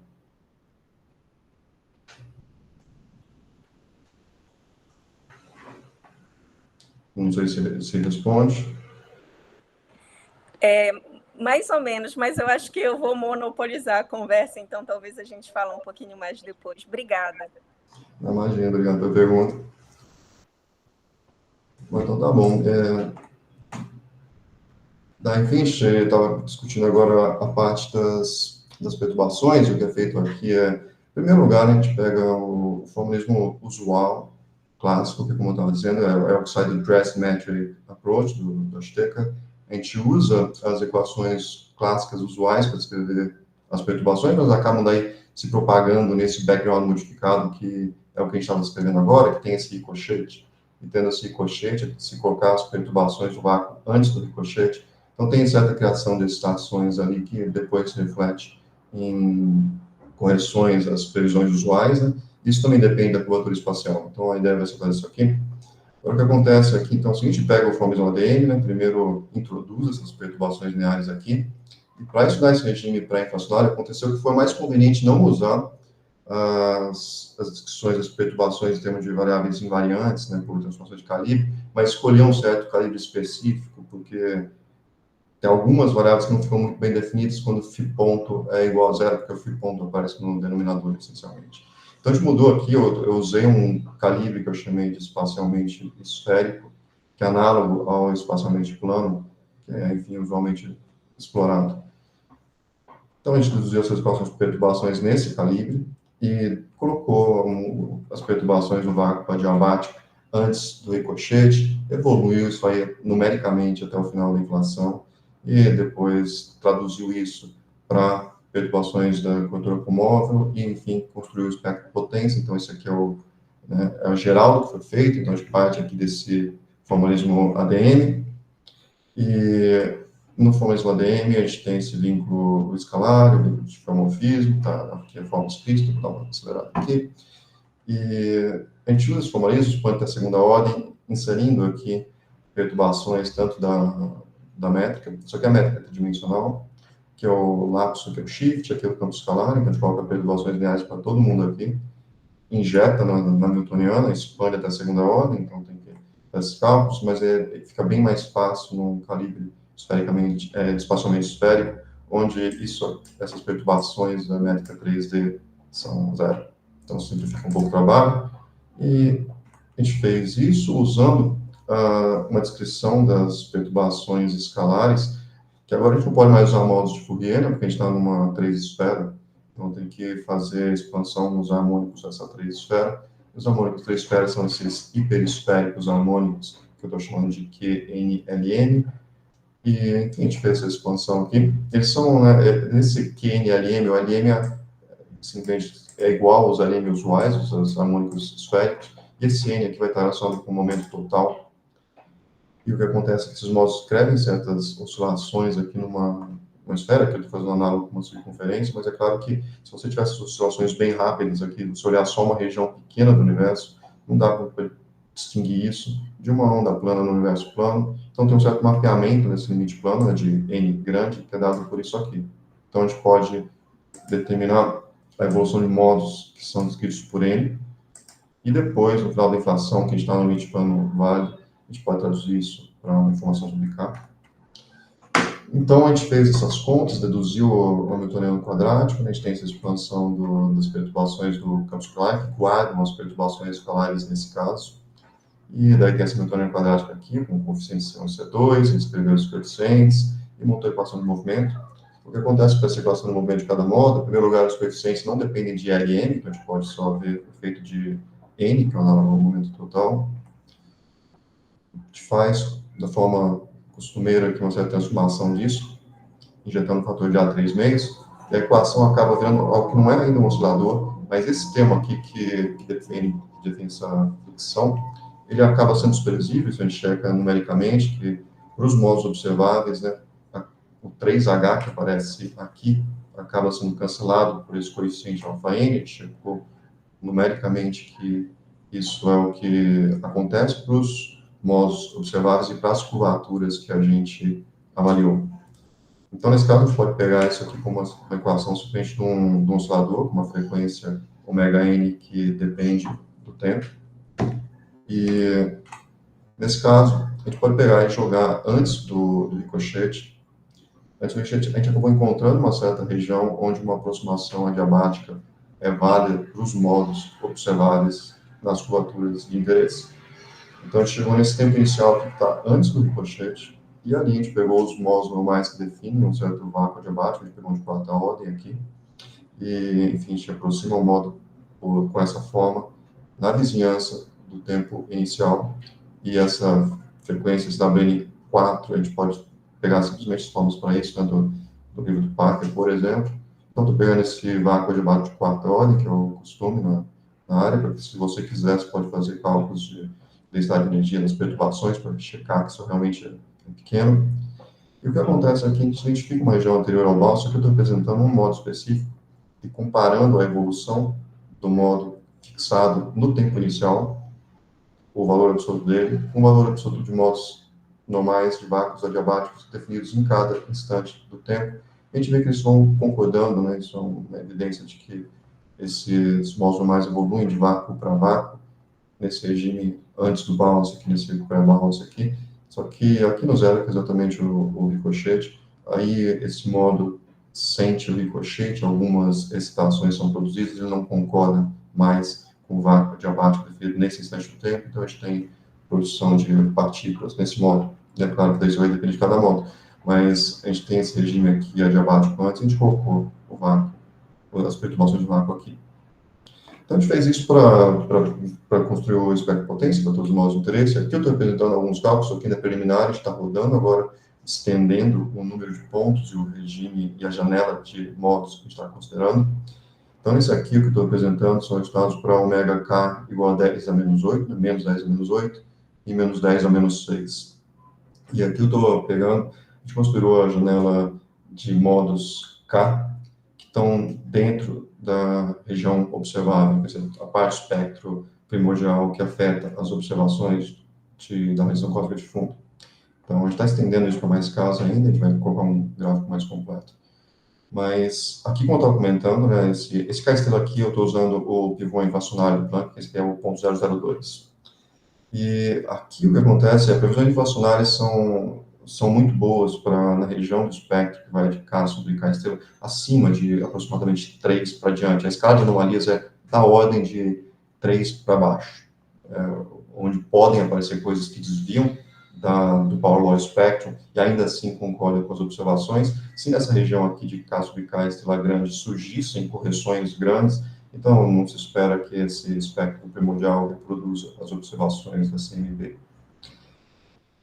Não sei se responde. Mais ou menos, mas eu acho que eu vou monopolizar a conversa, então talvez a gente fale um pouquinho mais depois. Obrigada. Não, imagina, obrigado pela pergunta. Bom, então tá bom. Enfim, estava discutindo agora a parte das perturbações, e o que é feito aqui em primeiro lugar, a gente pega o formulismo usual, clássico, que, como eu estava dizendo, é o Oxide Dress Metric Approach, do Stecker. A gente usa as equações clássicas usuais para descrever as perturbações, mas acabam daí se propagando nesse background modificado, que é o que a gente estava descrevendo agora, que tem esse ricochete. E tendo esse ricochete, se colocar as perturbações do vácuo antes do ricochete, então tem certa criação de excitações ali que depois se reflete em correções às previsões usuais, né? Isso também depende da curvatura espacial. Então, a ideia vai ser fazer isso aqui. Agora, o que acontece aqui, então, é o seguinte, pega o formulismo ADM, né? Primeiro, introduz essas perturbações lineares aqui. E para estudar esse regime pré-inflacionário, aconteceu que foi mais conveniente não usar as descrições das perturbações em termos de variáveis invariantes, né? Por transformação de calibre, mas escolher um certo calibre específico, porque tem algumas variáveis que não ficam muito bem definidas quando o φ ponto é igual a zero, porque o φ ponto aparece no denominador, essencialmente. Então, a gente mudou aqui, eu usei um calibre que eu chamei de espacialmente esférico, que é análogo ao espacialmente plano, que é, enfim, usualmente explorado. Então, a gente deduziu essas perturbações nesse calibre e colocou as perturbações no vácuo adiabático antes do ricochete, evoluiu isso aí numericamente até o final da inflação. e depois traduziu isso para perturbações da cobertura com móvel, e, enfim, construiu o espectro de potência. Então, esse aqui é o geral que foi feito, então a gente parte aqui desse formalismo ADM, e no formalismo ADM a gente tem esse vínculo escalar, o vínculo de formorfismo, tá? Aqui é a forma explícita, vou dar uma acelerada aqui, e a gente usa esse formalismo, põe até a segunda ordem, inserindo aqui perturbações tanto da métrica, isso aqui é a métrica tridimensional, que é o lapso, que é o shift, aqui é o campo escalar, então a gente coloca perturbações lineares para todo mundo aqui, injeta na newtoniana, expande até a segunda ordem, então tem que fazer esses cálculos, mas fica bem mais fácil num calibre espacialmente esférico, onde essas perturbações da métrica 3D são zero. Então simplifica um pouco o trabalho, e a gente fez isso usando uma descrição das perturbações escalares, que agora a gente não pode mais usar modos de Fourier, né, porque a gente está numa 3-esfera, então tem que fazer a expansão nos harmônicos dessa 3-esfera. Os harmônicos 3-esferas são esses hiperesféricos harmônicos, que eu estou chamando de QNLM, e enfim, a gente fez essa expansão aqui. Eles são, nesse QNLM, o LM simplesmente é igual aos LM usuais, os harmônicos esféricos, e esse N aqui vai estar relacionado com o momento total. E o que acontece é que esses modos escrevem certas oscilações aqui numa esfera, que eu estou fazendo análogo com uma circunferência, mas é claro que se você tiver essas oscilações bem rápidas aqui, se olhar só uma região pequena do universo, não dá para distinguir isso de uma onda plana no universo plano. Então tem um certo mapeamento nesse limite plano, né, de N grande, que é dado por isso aqui. Então a gente pode determinar a evolução de modos que são descritos por N, e depois, no final da inflação, que a gente está no limite plano válido, a gente pode traduzir isso para uma informação sobre K. Então, a gente fez essas contas, deduziu o Hamiltoniano quadrático, né? A gente tem essa expansão das perturbações do campo escalar, que guardam as perturbações escalares nesse caso. E daí tem esse Hamiltoniano quadrático aqui, com coeficientes C1 e C2, a gente escreveu os coeficientes e montou a equação de movimento. O que acontece com essa equação de movimento de cada modo? Em primeiro lugar, os coeficientes não dependem de LM, então a gente pode só ver o efeito de N, que é o momento total. A gente faz da forma costumeira aqui uma certa transformação disso, injetando um fator de A3 meios, e a equação acaba virando algo que não é ainda um oscilador, mas esse termo aqui que define essa ficção, ele acaba sendo desprezível, se a gente checa numericamente, que para os modos observáveis, né, o 3H que aparece aqui acaba sendo cancelado por esse coeficiente alfa N, a gente checou numericamente que isso é o que acontece para os modos observáveis e para as curvaturas que a gente avaliou. Então, nesse caso, a gente pode pegar isso aqui como uma equação simplesmente de um oscilador, com uma frequência ωn que depende do tempo. E, nesse caso, a gente pode pegar e jogar antes do ricochete. Antes do ricochete, a gente acabou encontrando uma certa região onde uma aproximação adiabática é válida para os modos observáveis nas curvaturas de interesse. Então, a gente chegou nesse tempo inicial que está antes do ricochete, e ali a gente pegou os modos normais que definem um certo vácuo adiabático, a gente pegou de quarta ordem aqui, e, enfim, a gente aproxima o modo com essa forma na vizinhança do tempo inicial, e essa frequência SWN4, a gente pode pegar simplesmente as formas para isso, né, do livro do Parker, por exemplo. Então, estou pegando esse vácuo adiabático de quarta ordem, que é o costume na área, porque se você quiser, você pode fazer cálculos de densidade de energia das perturbações para checar que isso realmente é pequeno. E o que acontece aqui, a gente identifica uma região anterior ao balso, que eu estou apresentando um modo específico, e comparando a evolução do modo fixado no tempo inicial, o valor absoluto dele, com o valor absoluto de modos normais de vácuos adiabáticos definidos em cada instante do tempo. A gente vê que eles vão concordando, né? Isso é uma evidência de que esses modos normais evoluem de vácuo para vácuo, nesse regime antes do balance, aqui nesse pré-balance aqui. Só que aqui no zero, que é exatamente o ricochete, aí esse modo sente o ricochete, algumas excitações são produzidas, ele não concorda mais com o vácuo adiabático definido nesse instante do tempo, então a gente tem produção de partículas nesse modo. É claro que daí isso vai depender de cada modo, mas a gente tem esse regime aqui adiabático antes, a gente colocou o vácuo, as perturbações de vácuo aqui. Então, a gente fez isso para construir o espectro de potência, para todos os modos de interesse. Aqui eu estou representando alguns cálculos, aqui ainda preliminar, a gente está rodando agora estendendo o número de pontos e o regime e a janela de modos que a gente está considerando. Então, esse aqui, o que eu estou apresentando, são resultados para ômega K igual a 10 a menos 8, né? Menos 10 a menos 8, e menos 10 a menos 6. E aqui eu estou pegando, a gente considerou a janela de modos K, que estão dentro da região observável, quer dizer, a parte do espectro primordial que afeta as observações da radiação cósmica de fundo. Então, a gente está estendendo isso para mais casos ainda, a gente vai colocar um gráfico mais completo. Mas, aqui, como eu estava comentando, né, esse K-estrela aqui, eu estou usando o pivô inflacionário do Planck, esse aqui é o 0.002. E aqui o que acontece é que as previsões inflacionárias são muito boas na região do espectro, que vai de K sobre K-estrela, acima de aproximadamente 3 para diante. A escala de anomalias é da ordem de 3 para baixo, onde podem aparecer coisas que desviam do Power Law Spectrum, e ainda assim concordam com as observações. Se nessa região aqui de K sobre K estrela grande surgissem correções grandes, então não se espera que esse espectro primordial reproduza as observações da CMB.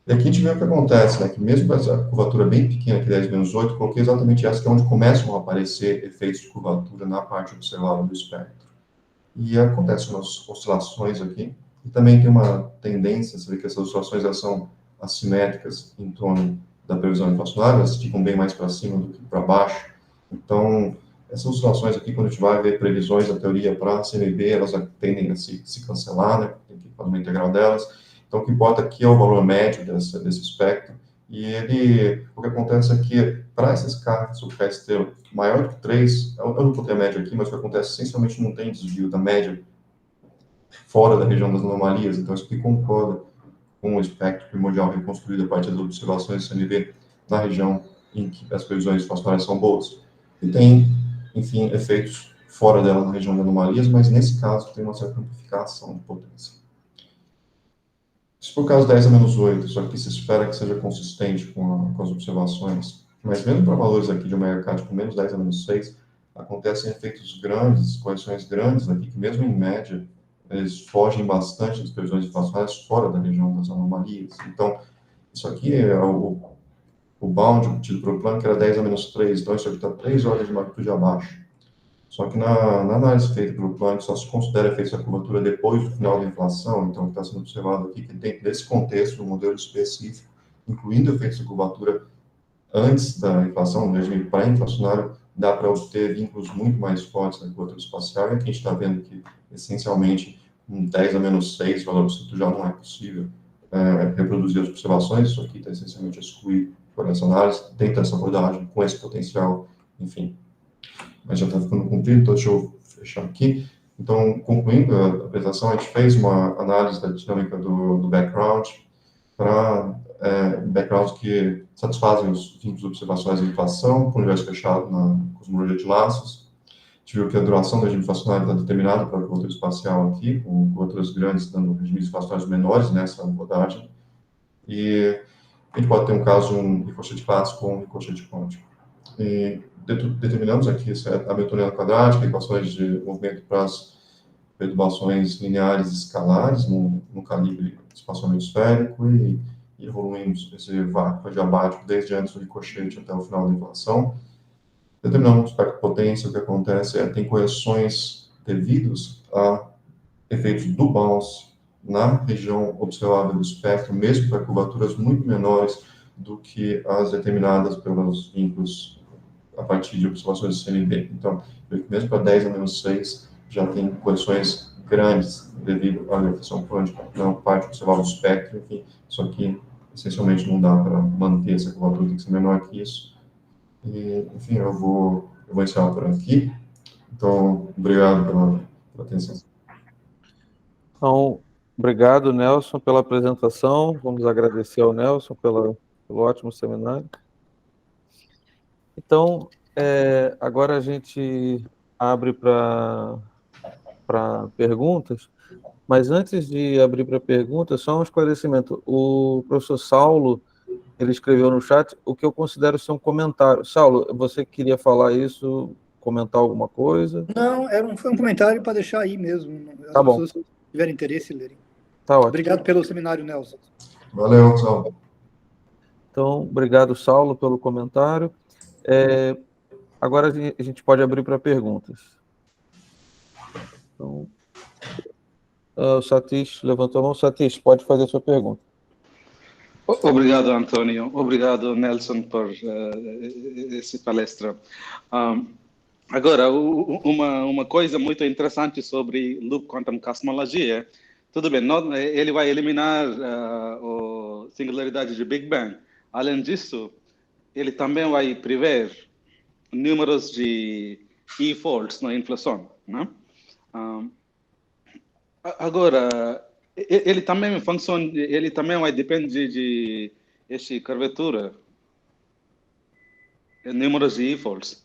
E aqui a gente vê o que acontece, né, que mesmo com essa curvatura bem pequena, aqui 10 menos 8, coloquei exatamente essa, que é onde começam a aparecer efeitos de curvatura na parte observável do espectro. E acontecem umas oscilações aqui, e também tem uma tendência, você vê que essas oscilações elas são assimétricas em torno da previsão inflacionária, elas ficam bem mais para cima do que para baixo. Então, essas oscilações aqui, quando a gente vai ver previsões da teoria para a CMB, elas tendem a se cancelar, né? Tem que fazer uma integral delas. Então, o que importa aqui é o valor médio desse espectro, e o que acontece é que, para esses carros sobre K-estrela maior do que 3, eu não botei a média aqui, mas o que acontece, essencialmente, não tem desvio da média fora da região das anomalias, então isso aqui concorda com o espectro primordial reconstruído a partir das observações do CMB na região em que as previsões inflacionárias são boas. E tem, enfim, efeitos fora dela na região de anomalias, mas nesse caso tem uma certa amplificação de potência. Se por caso 10 a menos 8, só que se espera que seja consistente com as observações, mas mesmo para valores aqui de ômega K, tipo menos 10 a menos 6, acontecem efeitos grandes, correções grandes aqui, que mesmo em média, eles fogem bastante das previsões inflacionárias fora da região das anomalias. Então, isso aqui é o bound obtido pelo Planck, que era 10 a menos 3, então isso aqui está 3 ordens de magnitude abaixo. Só que na análise feita pelo Planck, só se considera efeito da curvatura depois do final da inflação, então o que está sendo observado aqui, que dentro desse contexto, do modelo específico, incluindo efeitos de curvatura antes da inflação, no regime pré-inflacionário, dá para obter vínculos muito mais fortes na curvatura espacial, e aqui a gente está vendo que, essencialmente, um 10 a menos 6, valor absoluto já não é possível reproduzir as observações, isso aqui está essencialmente excluído por essa análise, dentro dessa abordagem, com esse potencial, enfim. Mas já está ficando comprido, então deixa eu fechar aqui. Então, concluindo a apresentação, a gente fez uma análise da dinâmica do background para backgrounds que satisfazem os vínculos observacionais de inflação, com o universo fechado na cosmologia de laços. A gente viu que a duração do regime inflacionário está determinada pela curvatura espacial aqui, com curvaturas grandes dando regimes inflacionários menores nessa abordagem. E a gente pode ter um caso de um ricochete clássico com um ricochete quântico. E determinamos aqui a Hamiltoniana quadrática, equações de movimento para as perturbações lineares escalares no calibre espaço hemisférico e evoluímos esse vácuo adiabático desde antes do ricochete até o final da inflação. Determinamos o espectro de potência, o que acontece é que tem correções devidas a efeitos do bounce na região observável do espectro, mesmo para curvaturas muito menores do que as determinadas pelos vínculos a partir de observações do CMB. Então, mesmo para 10 a menos 6, já tem correções grandes devido à gravitação quântica na parte observável do espectro, enfim, isso aqui, essencialmente, não dá para manter essa curvatura, tem que ser menor que isso. E, enfim, eu vou encerrar por aqui. Então, obrigado pela atenção. Então, obrigado, Nelson, pela apresentação. Vamos agradecer ao Nelson pelo ótimo seminário. Então, agora a gente abre para perguntas, mas antes de abrir para perguntas, só um esclarecimento. O professor Saulo, ele escreveu no chat o que eu considero ser um comentário. Saulo, você queria falar isso, comentar alguma coisa? Não, foi um comentário para deixar aí mesmo. As Tá bom. pessoas que tiverem interesse em lerem. Tá ótimo. Obrigado pelo seminário, Nelson. Valeu, Saulo. Então, obrigado, Saulo, pelo comentário. Agora a gente pode abrir para perguntas. Então, o Satish levantou a mão. Satish, pode fazer a sua pergunta. Obrigado, Antônio. Obrigado, Nelson, por essa palestra. Agora, uma coisa muito interessante sobre Loop Quantum Cosmology é, tudo bem, ele vai eliminar a singularidade de Big Bang. Além disso, ele também vai prever números de e-folds na inflação, né? Agora, ele também funciona, ele também vai depender de essa curvatura, números de e-folds.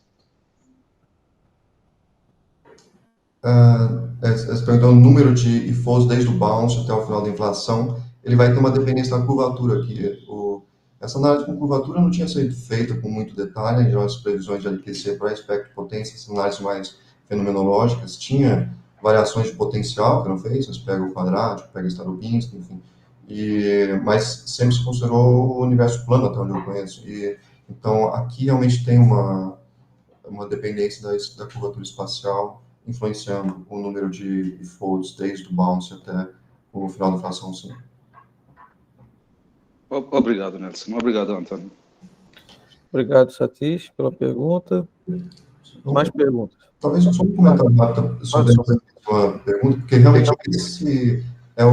Você perguntou o número de e-folds desde o bounce até o final da inflação, ele vai ter uma dependência da curvatura aqui. Essa análise com curvatura não tinha sido feita com muito detalhe, em geral as previsões de LQC para espectro de potência, as análises mais fenomenológicas, tinha variações de potencial que não fez, você pega o quadrático, pega o Starobinsky, enfim, mas sempre se considerou o universo plano, até onde eu conheço. Então, aqui realmente tem uma dependência da curvatura espacial influenciando o número de folds desde o bounce até o final da fração, sim. Obrigado, Nelson. Obrigado, Antônio. Obrigado, Satish, pela pergunta. Mais perguntas? Talvez só um comentário rápido sobre essa sua pergunta, porque realmente esse é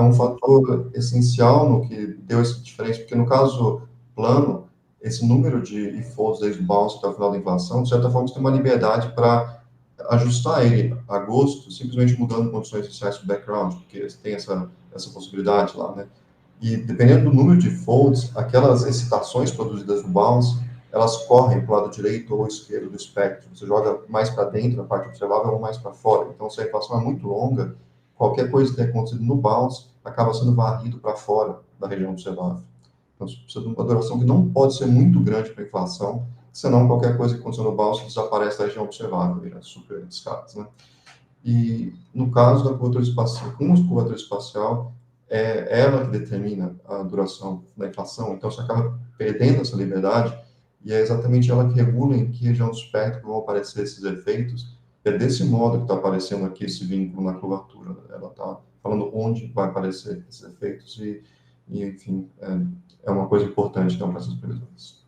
um fator essencial no que deu essa diferença, porque no caso plano, esse número de folds desde o bounce até o final da inflação, de certa forma, você tem uma liberdade para ajustar ele a gosto, simplesmente mudando condições iniciais do background, porque você tem essa possibilidade lá, né? E dependendo do número de folds, aquelas excitações produzidas no bounce, elas correm para o lado direito ou esquerdo do espectro. Você joga mais para dentro, na parte observável, ou mais para fora. Então, se a inflação é muito longa, qualquer coisa que tenha acontecido no bounce acaba sendo varrido para fora da região observável. Então, você precisa de uma duração que não pode ser muito grande para a inflação, senão qualquer coisa que aconteceu no bounce desaparece da região observável, vira super escadas, né? E no caso da curvatura espacial, com a curvatura espacial, é ela que determina a duração da inflação, então você acaba perdendo essa liberdade, e é exatamente ela que regula em que região do espectro vão aparecer esses efeitos. É desse modo que está aparecendo aqui esse vínculo na curvatura. Ela está falando onde vai aparecer esses efeitos, e enfim, é uma coisa importante, então, para essas previsões.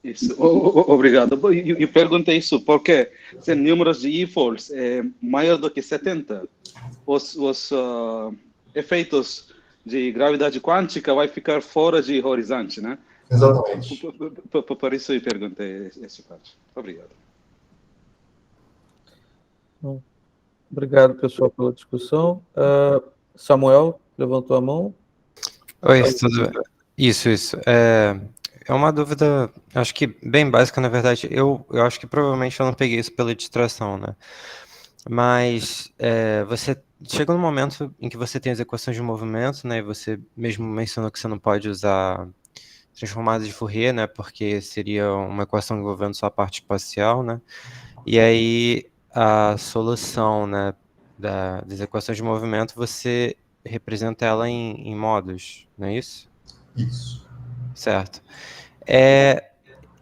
Isso. Obrigado. Eu perguntei isso porque se números de e-folds é maior do que 70, os efeitos de gravidade quântica vai ficar fora de horizonte, né? Exatamente. Por isso eu perguntei essa parte. Obrigado. Obrigado, pessoal, pela discussão. Samuel levantou a mão. Oi, tudo bem? Isso. É uma dúvida, acho que bem básica, na verdade. Eu acho que provavelmente eu não peguei isso pela distração, né? Mas você chega num momento em que você tem as equações de movimento, né? E você mesmo mencionou que você não pode usar transformadas de Fourier, né? Porque seria uma equação envolvendo só a parte espacial, né? E aí a solução, né, das equações de movimento, você representa ela em modos, não é isso? Isso. Certo.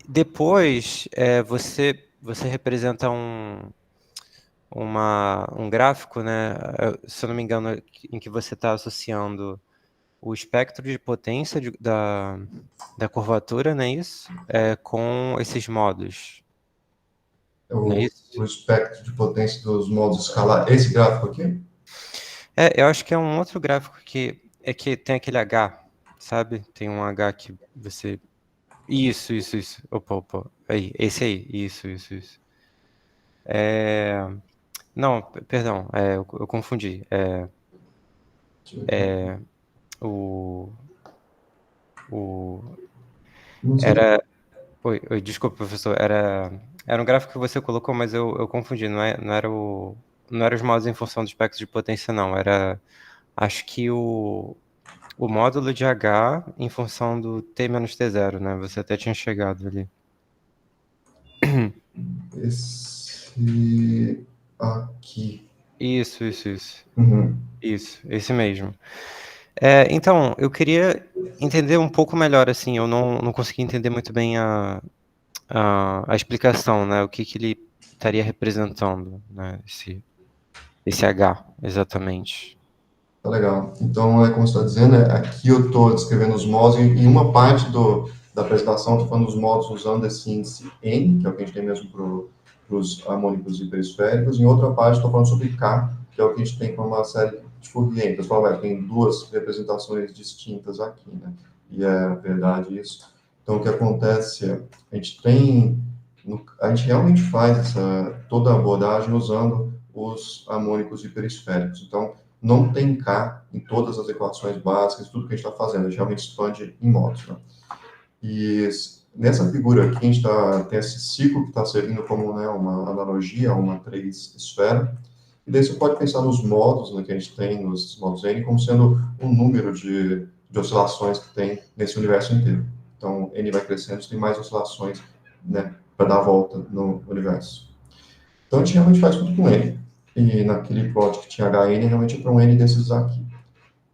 Depois, você representa um gráfico, né? Se eu não me engano, em que você está associando o espectro de potência da curvatura, não é isso? Com esses modos. Não é isso? O espectro de potência dos modos escalares. Esse gráfico aqui? Eu acho que é um outro gráfico que tem aquele H, sabe? Tem um H que você... Isso. Opa. Aí, esse aí. Isso. Não, perdão, eu confundi. Era... Oi, desculpa, professor. Era um gráfico que você colocou, mas eu confundi. Não era os modos em função do espectro de potência, não. Acho que o módulo de H em função do T menos T0, né? Você até tinha chegado ali. Esse aqui. Isso. Uhum. Isso, esse mesmo. Então, eu queria entender um pouco melhor, assim, eu não consegui entender muito bem a explicação, né? O que ele estaria representando, né? Esse H, exatamente. Tá legal. Então, como você está dizendo, aqui eu estou descrevendo os modos, e uma parte da apresentação eu estou falando dos modos usando esse índice N, que é o que a gente tem mesmo para os harmônicos hiperesféricos, e em outra parte estou falando sobre K, que é o que a gente tem para uma série de Fourier. Então, você fala, tem duas representações distintas aqui, né? E é verdade isso. Então, o que acontece é, a gente realmente faz toda a abordagem usando os harmônicos hiperesféricos. Então, não tem K em todas as equações básicas, tudo que a gente está fazendo, a gente realmente expande em modos. Né? E nessa figura aqui, a gente tem esse ciclo que está servindo como, né, uma analogia a uma 3-esfera, e daí você pode pensar nos modos, né, que a gente tem, nos modos N, como sendo um número de oscilações que tem nesse universo inteiro. Então, N vai crescendo, você tem mais oscilações, né, para dar a volta no universo. Então, a gente realmente faz tudo com N. E naquele plot que tinha HN, realmente é para um N desses aqui.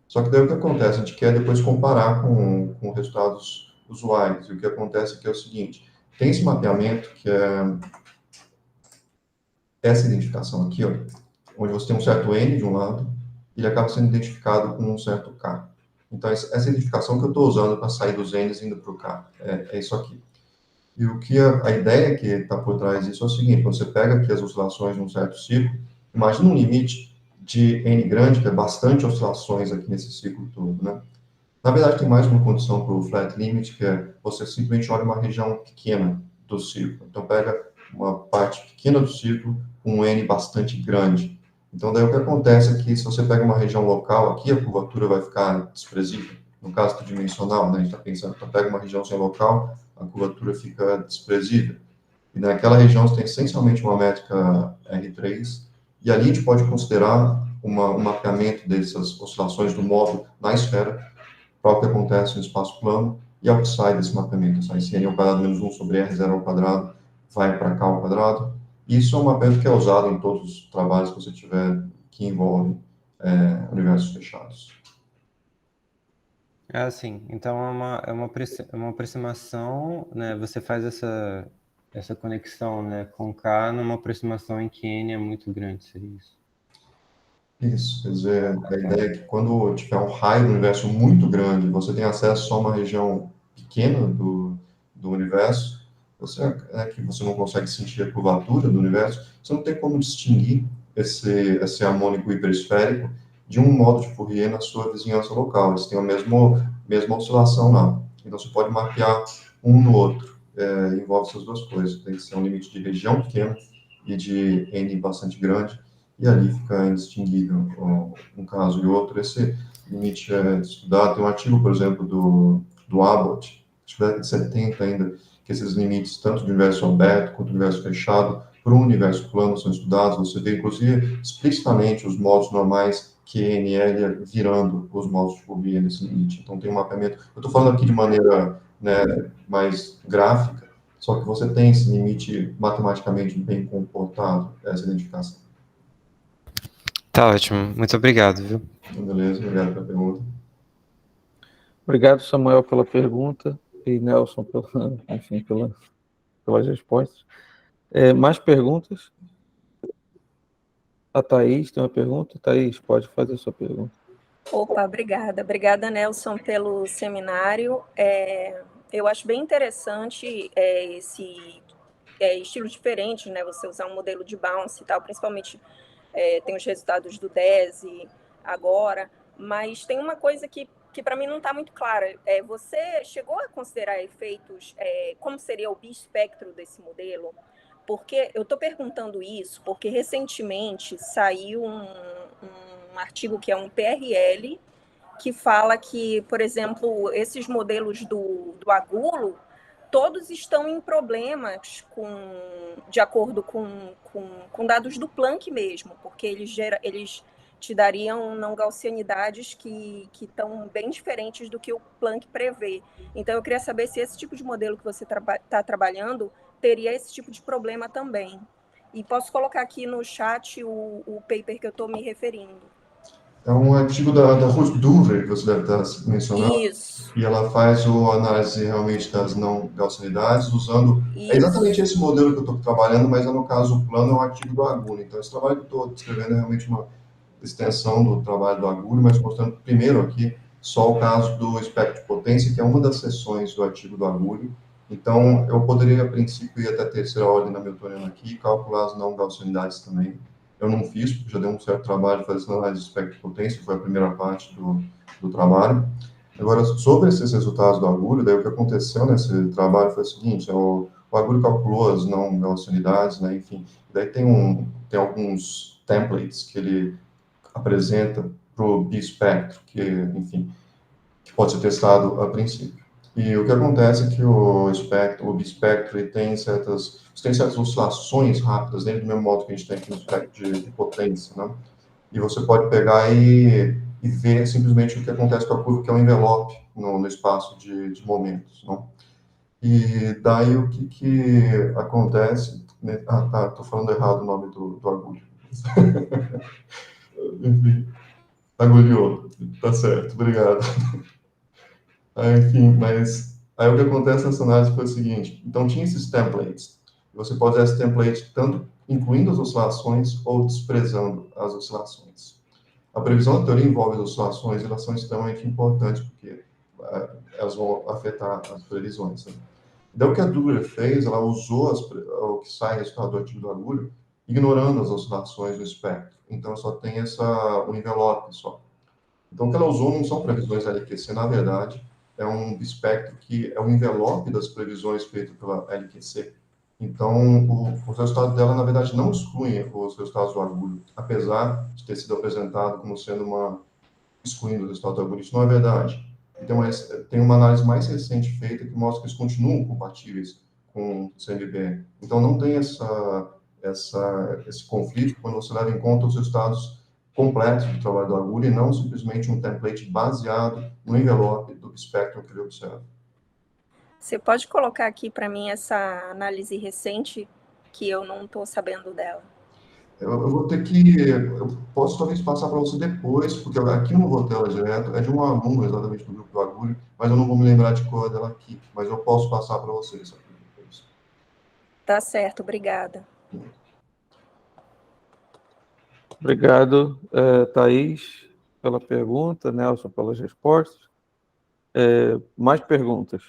Só que daí o que acontece? A gente quer depois comparar com resultados usuários. E o que acontece aqui é o seguinte, tem esse mapeamento que é essa identificação aqui, ó, onde você tem um certo N de um lado, e ele acaba sendo identificado com um certo K. Então, essa identificação que eu estou usando para sair dos N's indo para o K, é isso aqui. E o que a ideia que está por trás disso é o seguinte, quando você pega aqui as oscilações de um certo ciclo, imagina um limite de N grande, que é bastante oscilações aqui nesse ciclo todo, né? Na verdade, tem mais uma condição para o flat limit, que é você simplesmente olha uma região pequena do ciclo. Então, pega uma parte pequena do ciclo com um N bastante grande. Então, daí o que acontece é que se você pega uma região local aqui, a curvatura vai ficar desprezível. No caso do dimensional, né, a gente está pensando, então pega uma região sem local, a curvatura fica desprezível. E naquela região você tem essencialmente uma métrica R3, e ali a gente pode considerar um mapeamento dessas oscilações do módulo na esfera para o que acontece no espaço plano, e ao que sai desse mapeamento, sai esse n ao quadrado menos 1 sobre r0 ao quadrado, vai para k ao quadrado. Isso é um mapeamento que é usado em todos os trabalhos que você tiver que envolvem universos fechados. Sim. Então é uma aproximação, né? Você faz essa conexão, né, com K numa aproximação em que N é muito grande, seria isso? Isso, quer dizer, a ideia é que quando tiver um raio do universo muito grande, você tem acesso só a uma região pequena do universo, que você não consegue sentir a curvatura do universo, você não tem como distinguir esse harmônico hiperesférico de um modo de Fourier na sua vizinhança local. Eles têm a mesma oscilação lá. Então, você pode mapear um no outro. Envolve essas duas coisas. Tem que ser um limite de região pequena e de N bastante grande, e ali fica indistinguível um caso e outro. Esse limite é estudado. Tem um artigo, por exemplo, do Abbott, acho que é de 70 ainda, que esses limites, tanto do universo aberto quanto do universo fechado, para um universo plano são estudados. Você vê, inclusive, explicitamente os modos normais QNL virando os modos de Fourier nesse limite. Então, tem um mapeamento. Eu estou falando aqui de maneira, né, mais gráfica, só que você tem esse limite matematicamente bem comportado, essa identificação. Tá ótimo, muito obrigado, viu? Beleza, obrigado pela pergunta. Obrigado, Samuel, pela pergunta, e Nelson, pelas respostas. Mais perguntas? A Thaís tem uma pergunta. Thaís, pode fazer a sua pergunta. Opa, obrigada. Obrigada, Nelson, pelo seminário. Eu acho bem interessante esse estilo diferente, né? Você usar um modelo de bounce e tal, principalmente tem os resultados do DESE agora, mas tem uma coisa que para mim não está muito clara. Você chegou a considerar efeitos, como seria o bispectro desse modelo? Porque eu estou perguntando isso porque recentemente saiu um artigo que é um PRL, que fala que, por exemplo, esses modelos do agulo, todos estão em problemas de acordo com dados do Planck mesmo, porque eles te dariam não gaussianidades que estão bem diferentes do que o Planck prevê. Então, eu queria saber se esse tipo de modelo que você está trabalhando teria esse tipo de problema também. E posso colocar aqui no chat o paper que eu estou me referindo. É um artigo da Ruth Duver, que você deve estar mencionando, Isso, e ela faz a análise realmente das não gaussianidades usando exatamente isso. esse modelo que eu estou trabalhando, mas no caso o plano é um artigo do Agulho. Então, esse trabalho que eu estou descrevendo é realmente uma extensão do trabalho do Agulho, mas mostrando primeiro aqui só o caso do espectro de potência, que é uma das seções do artigo do Agulho. Então, eu poderia, a princípio, ir até a terceira ordem da Newtoniana aqui e calcular as não gaussianidades também. Eu não fiz, porque já deu um certo trabalho fazer essa análise de espectro de potência, foi a primeira parte do trabalho. Agora, sobre esses resultados do Agulho, daí o que aconteceu nesse trabalho foi o seguinte, o Agulho calculou as não gaussianidades, né, enfim, daí tem alguns templates que ele apresenta para o bispectro, que, enfim, que pode ser testado a princípio. E o que acontece é que o bispectro ele tem certas oscilações rápidas, dentro do mesmo modo que a gente tem aqui no espectro de potência, né? E você pode pegar e ver simplesmente o que acontece com a curva, que é um envelope no espaço de momentos, não? E daí o que acontece... Né? Ah, tá, estou falando errado o nome do Agulho. Enfim, agulhou. Tá certo, obrigado. Enfim, mas aí o que acontece nessa análise foi o seguinte, então tinha esses templates, você pode usar esse template tanto incluindo as oscilações ou desprezando as oscilações. A previsão da teoria envolve as oscilações, elas são extremamente importantes, porque elas vão afetar as previsões. Né? Então, o que a Douglas fez, ela usou o que sai resultado do artigo do Agulho, ignorando as oscilações do espectro. Então, só tem o envelope só. Então, o que ela usou não são previsões LQC, na verdade, é um espectro que é o envelope das previsões feitas pela LQC. Então, os resultados dela, na verdade, não excluem os resultados do Agulho, apesar de ter sido apresentado como sendo excluindo os resultados do Agulho. Isso não é verdade. Então, tem uma análise mais recente feita que mostra que eles continuam compatíveis com o CMBR. Então, não tem esse conflito quando você leva em conta os resultados completos do trabalho do Agulho e não simplesmente um template baseado no envelope do espectro que ele observa. Você pode colocar aqui para mim essa análise recente, que eu não estou sabendo dela? Eu vou ter eu posso talvez passar para você depois, porque aqui no Rotela direto, é de um aluno exatamente do grupo do Agulho, mas eu não vou me lembrar de cor dela aqui, mas eu posso passar para vocês aqui depois. Tá certo, obrigada. Obrigado, Thaís, pela pergunta, Nelson, pelas respostas. Mais perguntas?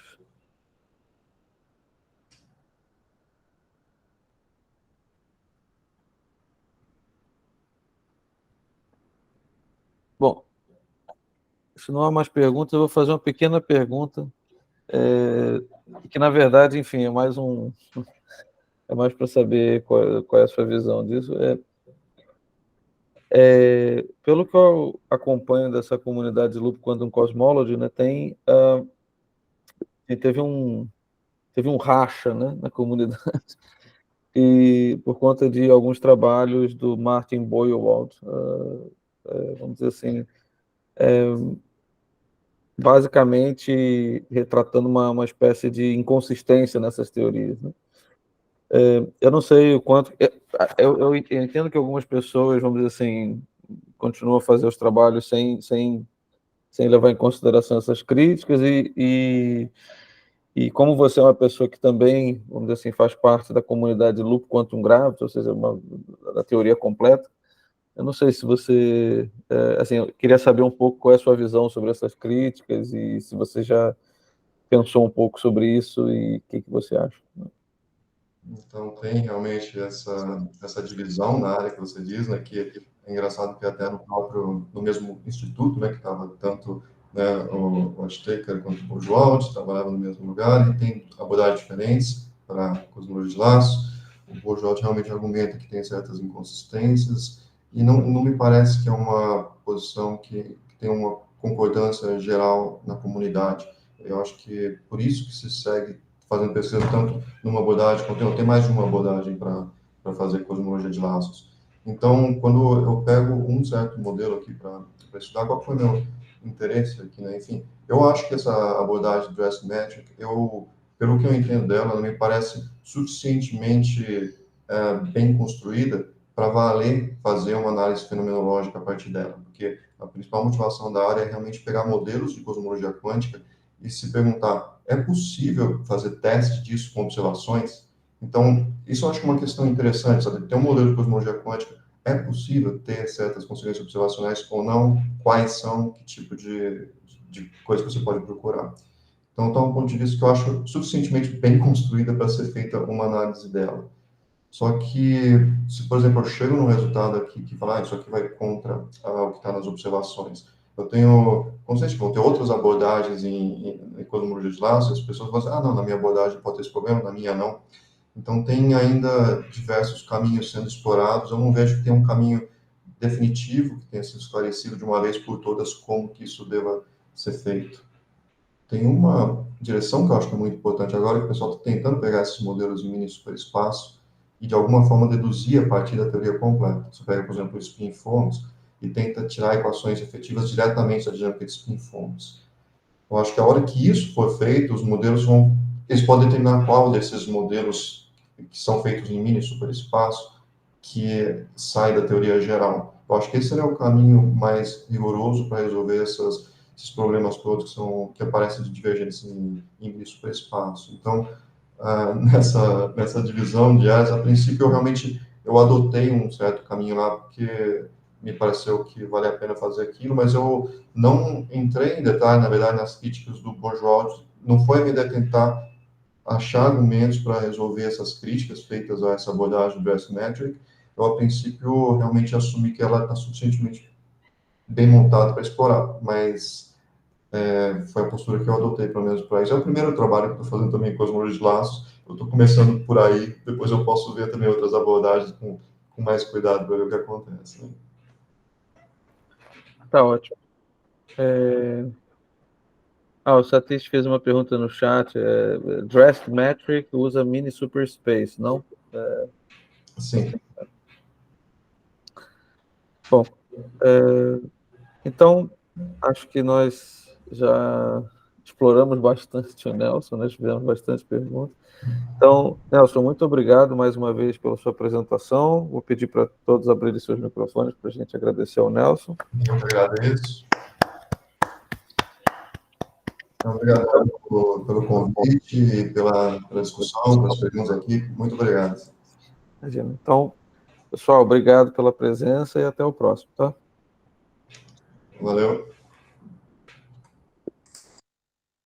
Bom, se não há mais perguntas, eu vou fazer uma pequena pergunta, que na verdade, enfim, é mais para saber qual é a sua visão disso. Pelo que eu acompanho dessa comunidade Loop Quantum Cosmology, né, teve um racha, né, na comunidade, e por conta de alguns trabalhos do Martin Boywald, vamos dizer assim, basicamente retratando uma espécie de inconsistência nessas teorias, né? Eu não sei o quanto... Eu entendo que algumas pessoas, vamos dizer assim, continuam a fazer os trabalhos sem levar em consideração essas críticas, e como você é uma pessoa que também, vamos dizer assim, faz parte da comunidade Loop Quantum Gravity, ou seja, da teoria completa, eu não sei se você... assim, eu queria saber um pouco qual é a sua visão sobre essas críticas, e se você já pensou um pouco sobre isso, e o que você acha. Então, tem realmente essa divisão na área que você diz, né, que é engraçado que até no mesmo instituto, né, que estava tanto, né, o Asteker quanto o Bourgeois, trabalhavam no mesmo lugar, e tem abordagens diferentes para cosmologia de laços. O Bourgeois realmente argumenta que tem certas inconsistências, e não me parece que é uma posição que tem uma concordância geral na comunidade. Eu acho que por isso que se segue fazendo pesquisa tanto numa abordagem, quanto tem mais de uma abordagem para fazer cosmologia de laços. Então, quando eu pego um certo modelo aqui para estudar, qual foi o meu interesse aqui, né? Enfim, eu acho que essa abordagem do Dress-Metric, pelo que eu entendo dela, ela me parece suficientemente bem construída para valer fazer uma análise fenomenológica a partir dela, porque a principal motivação da área é realmente pegar modelos de cosmologia quântica e se perguntar, é possível fazer teste disso com observações? Então, isso eu acho que é uma questão interessante, sabe? Ter um modelo de cosmologia quântica, é possível ter certas consequências observacionais ou não? Quais são? Que tipo de coisa que você pode procurar? Então, tá um ponto de vista que eu acho suficientemente bem construída para ser feita uma análise dela. Só que, se, por exemplo, eu chego num resultado aqui que fala, isso aqui vai contra o que está nas observações. Eu tenho, consciente que vão ter outras abordagens em cosmologia de laços, as pessoas vão dizer, não, na minha abordagem pode ter esse problema, na minha não. Então, tem ainda diversos caminhos sendo explorados. Eu não vejo que tem um caminho definitivo que tenha sido esclarecido de uma vez por todas como que isso deva ser feito. Tem uma direção que eu acho que é muito importante agora, que o pessoal está tentando pegar esses modelos de mini superespaço e, de alguma forma, deduzir a partir da teoria completa. Você pega, por exemplo, o spin-foams e tenta tirar equações efetivas diretamente da dinâmica de spin-foams. Eu acho que a hora que isso for feito, os modelos eles podem determinar qual desses modelos que são feitos em mini superespaço que sai da teoria geral. Eu acho que esse seria o caminho mais rigoroso para resolver esses problemas todos que aparecem de divergência em mini superespaço. Então, nessa divisão de áreas, a princípio, eu adotei um certo caminho lá, porque me pareceu que valia a pena fazer aquilo, mas eu não entrei em detalhe, na verdade, nas críticas do Bourgeois. Não foi a minha ideia tentar achar argumentos para resolver essas críticas feitas a essa abordagem do Dress Metric. Eu, a princípio, realmente assumi que ela está suficientemente bem montada para explorar, mas foi a postura que eu adotei, pelo menos, para isso. É o primeiro trabalho que eu estou fazendo também com cosmologia de laços. Eu estou começando por aí, depois eu posso ver também outras abordagens com mais cuidado para ver o que acontece. Né? Tá ótimo. O Satish fez uma pergunta no chat. Dressed Metric usa mini superspace, não? Sim. Bom, então, acho que nós já exploramos bastante o Nelson, né? Tivemos bastante perguntas. Então, Nelson, muito obrigado mais uma vez pela sua apresentação. Vou pedir para todos abrirem seus microfones para a gente agradecer ao Nelson. Eu que agradeço. Obrigado pelo convite e pela discussão, pelas perguntas aqui. Muito obrigado. Imagina. Então, pessoal, obrigado pela presença e até o próximo, tá? Valeu.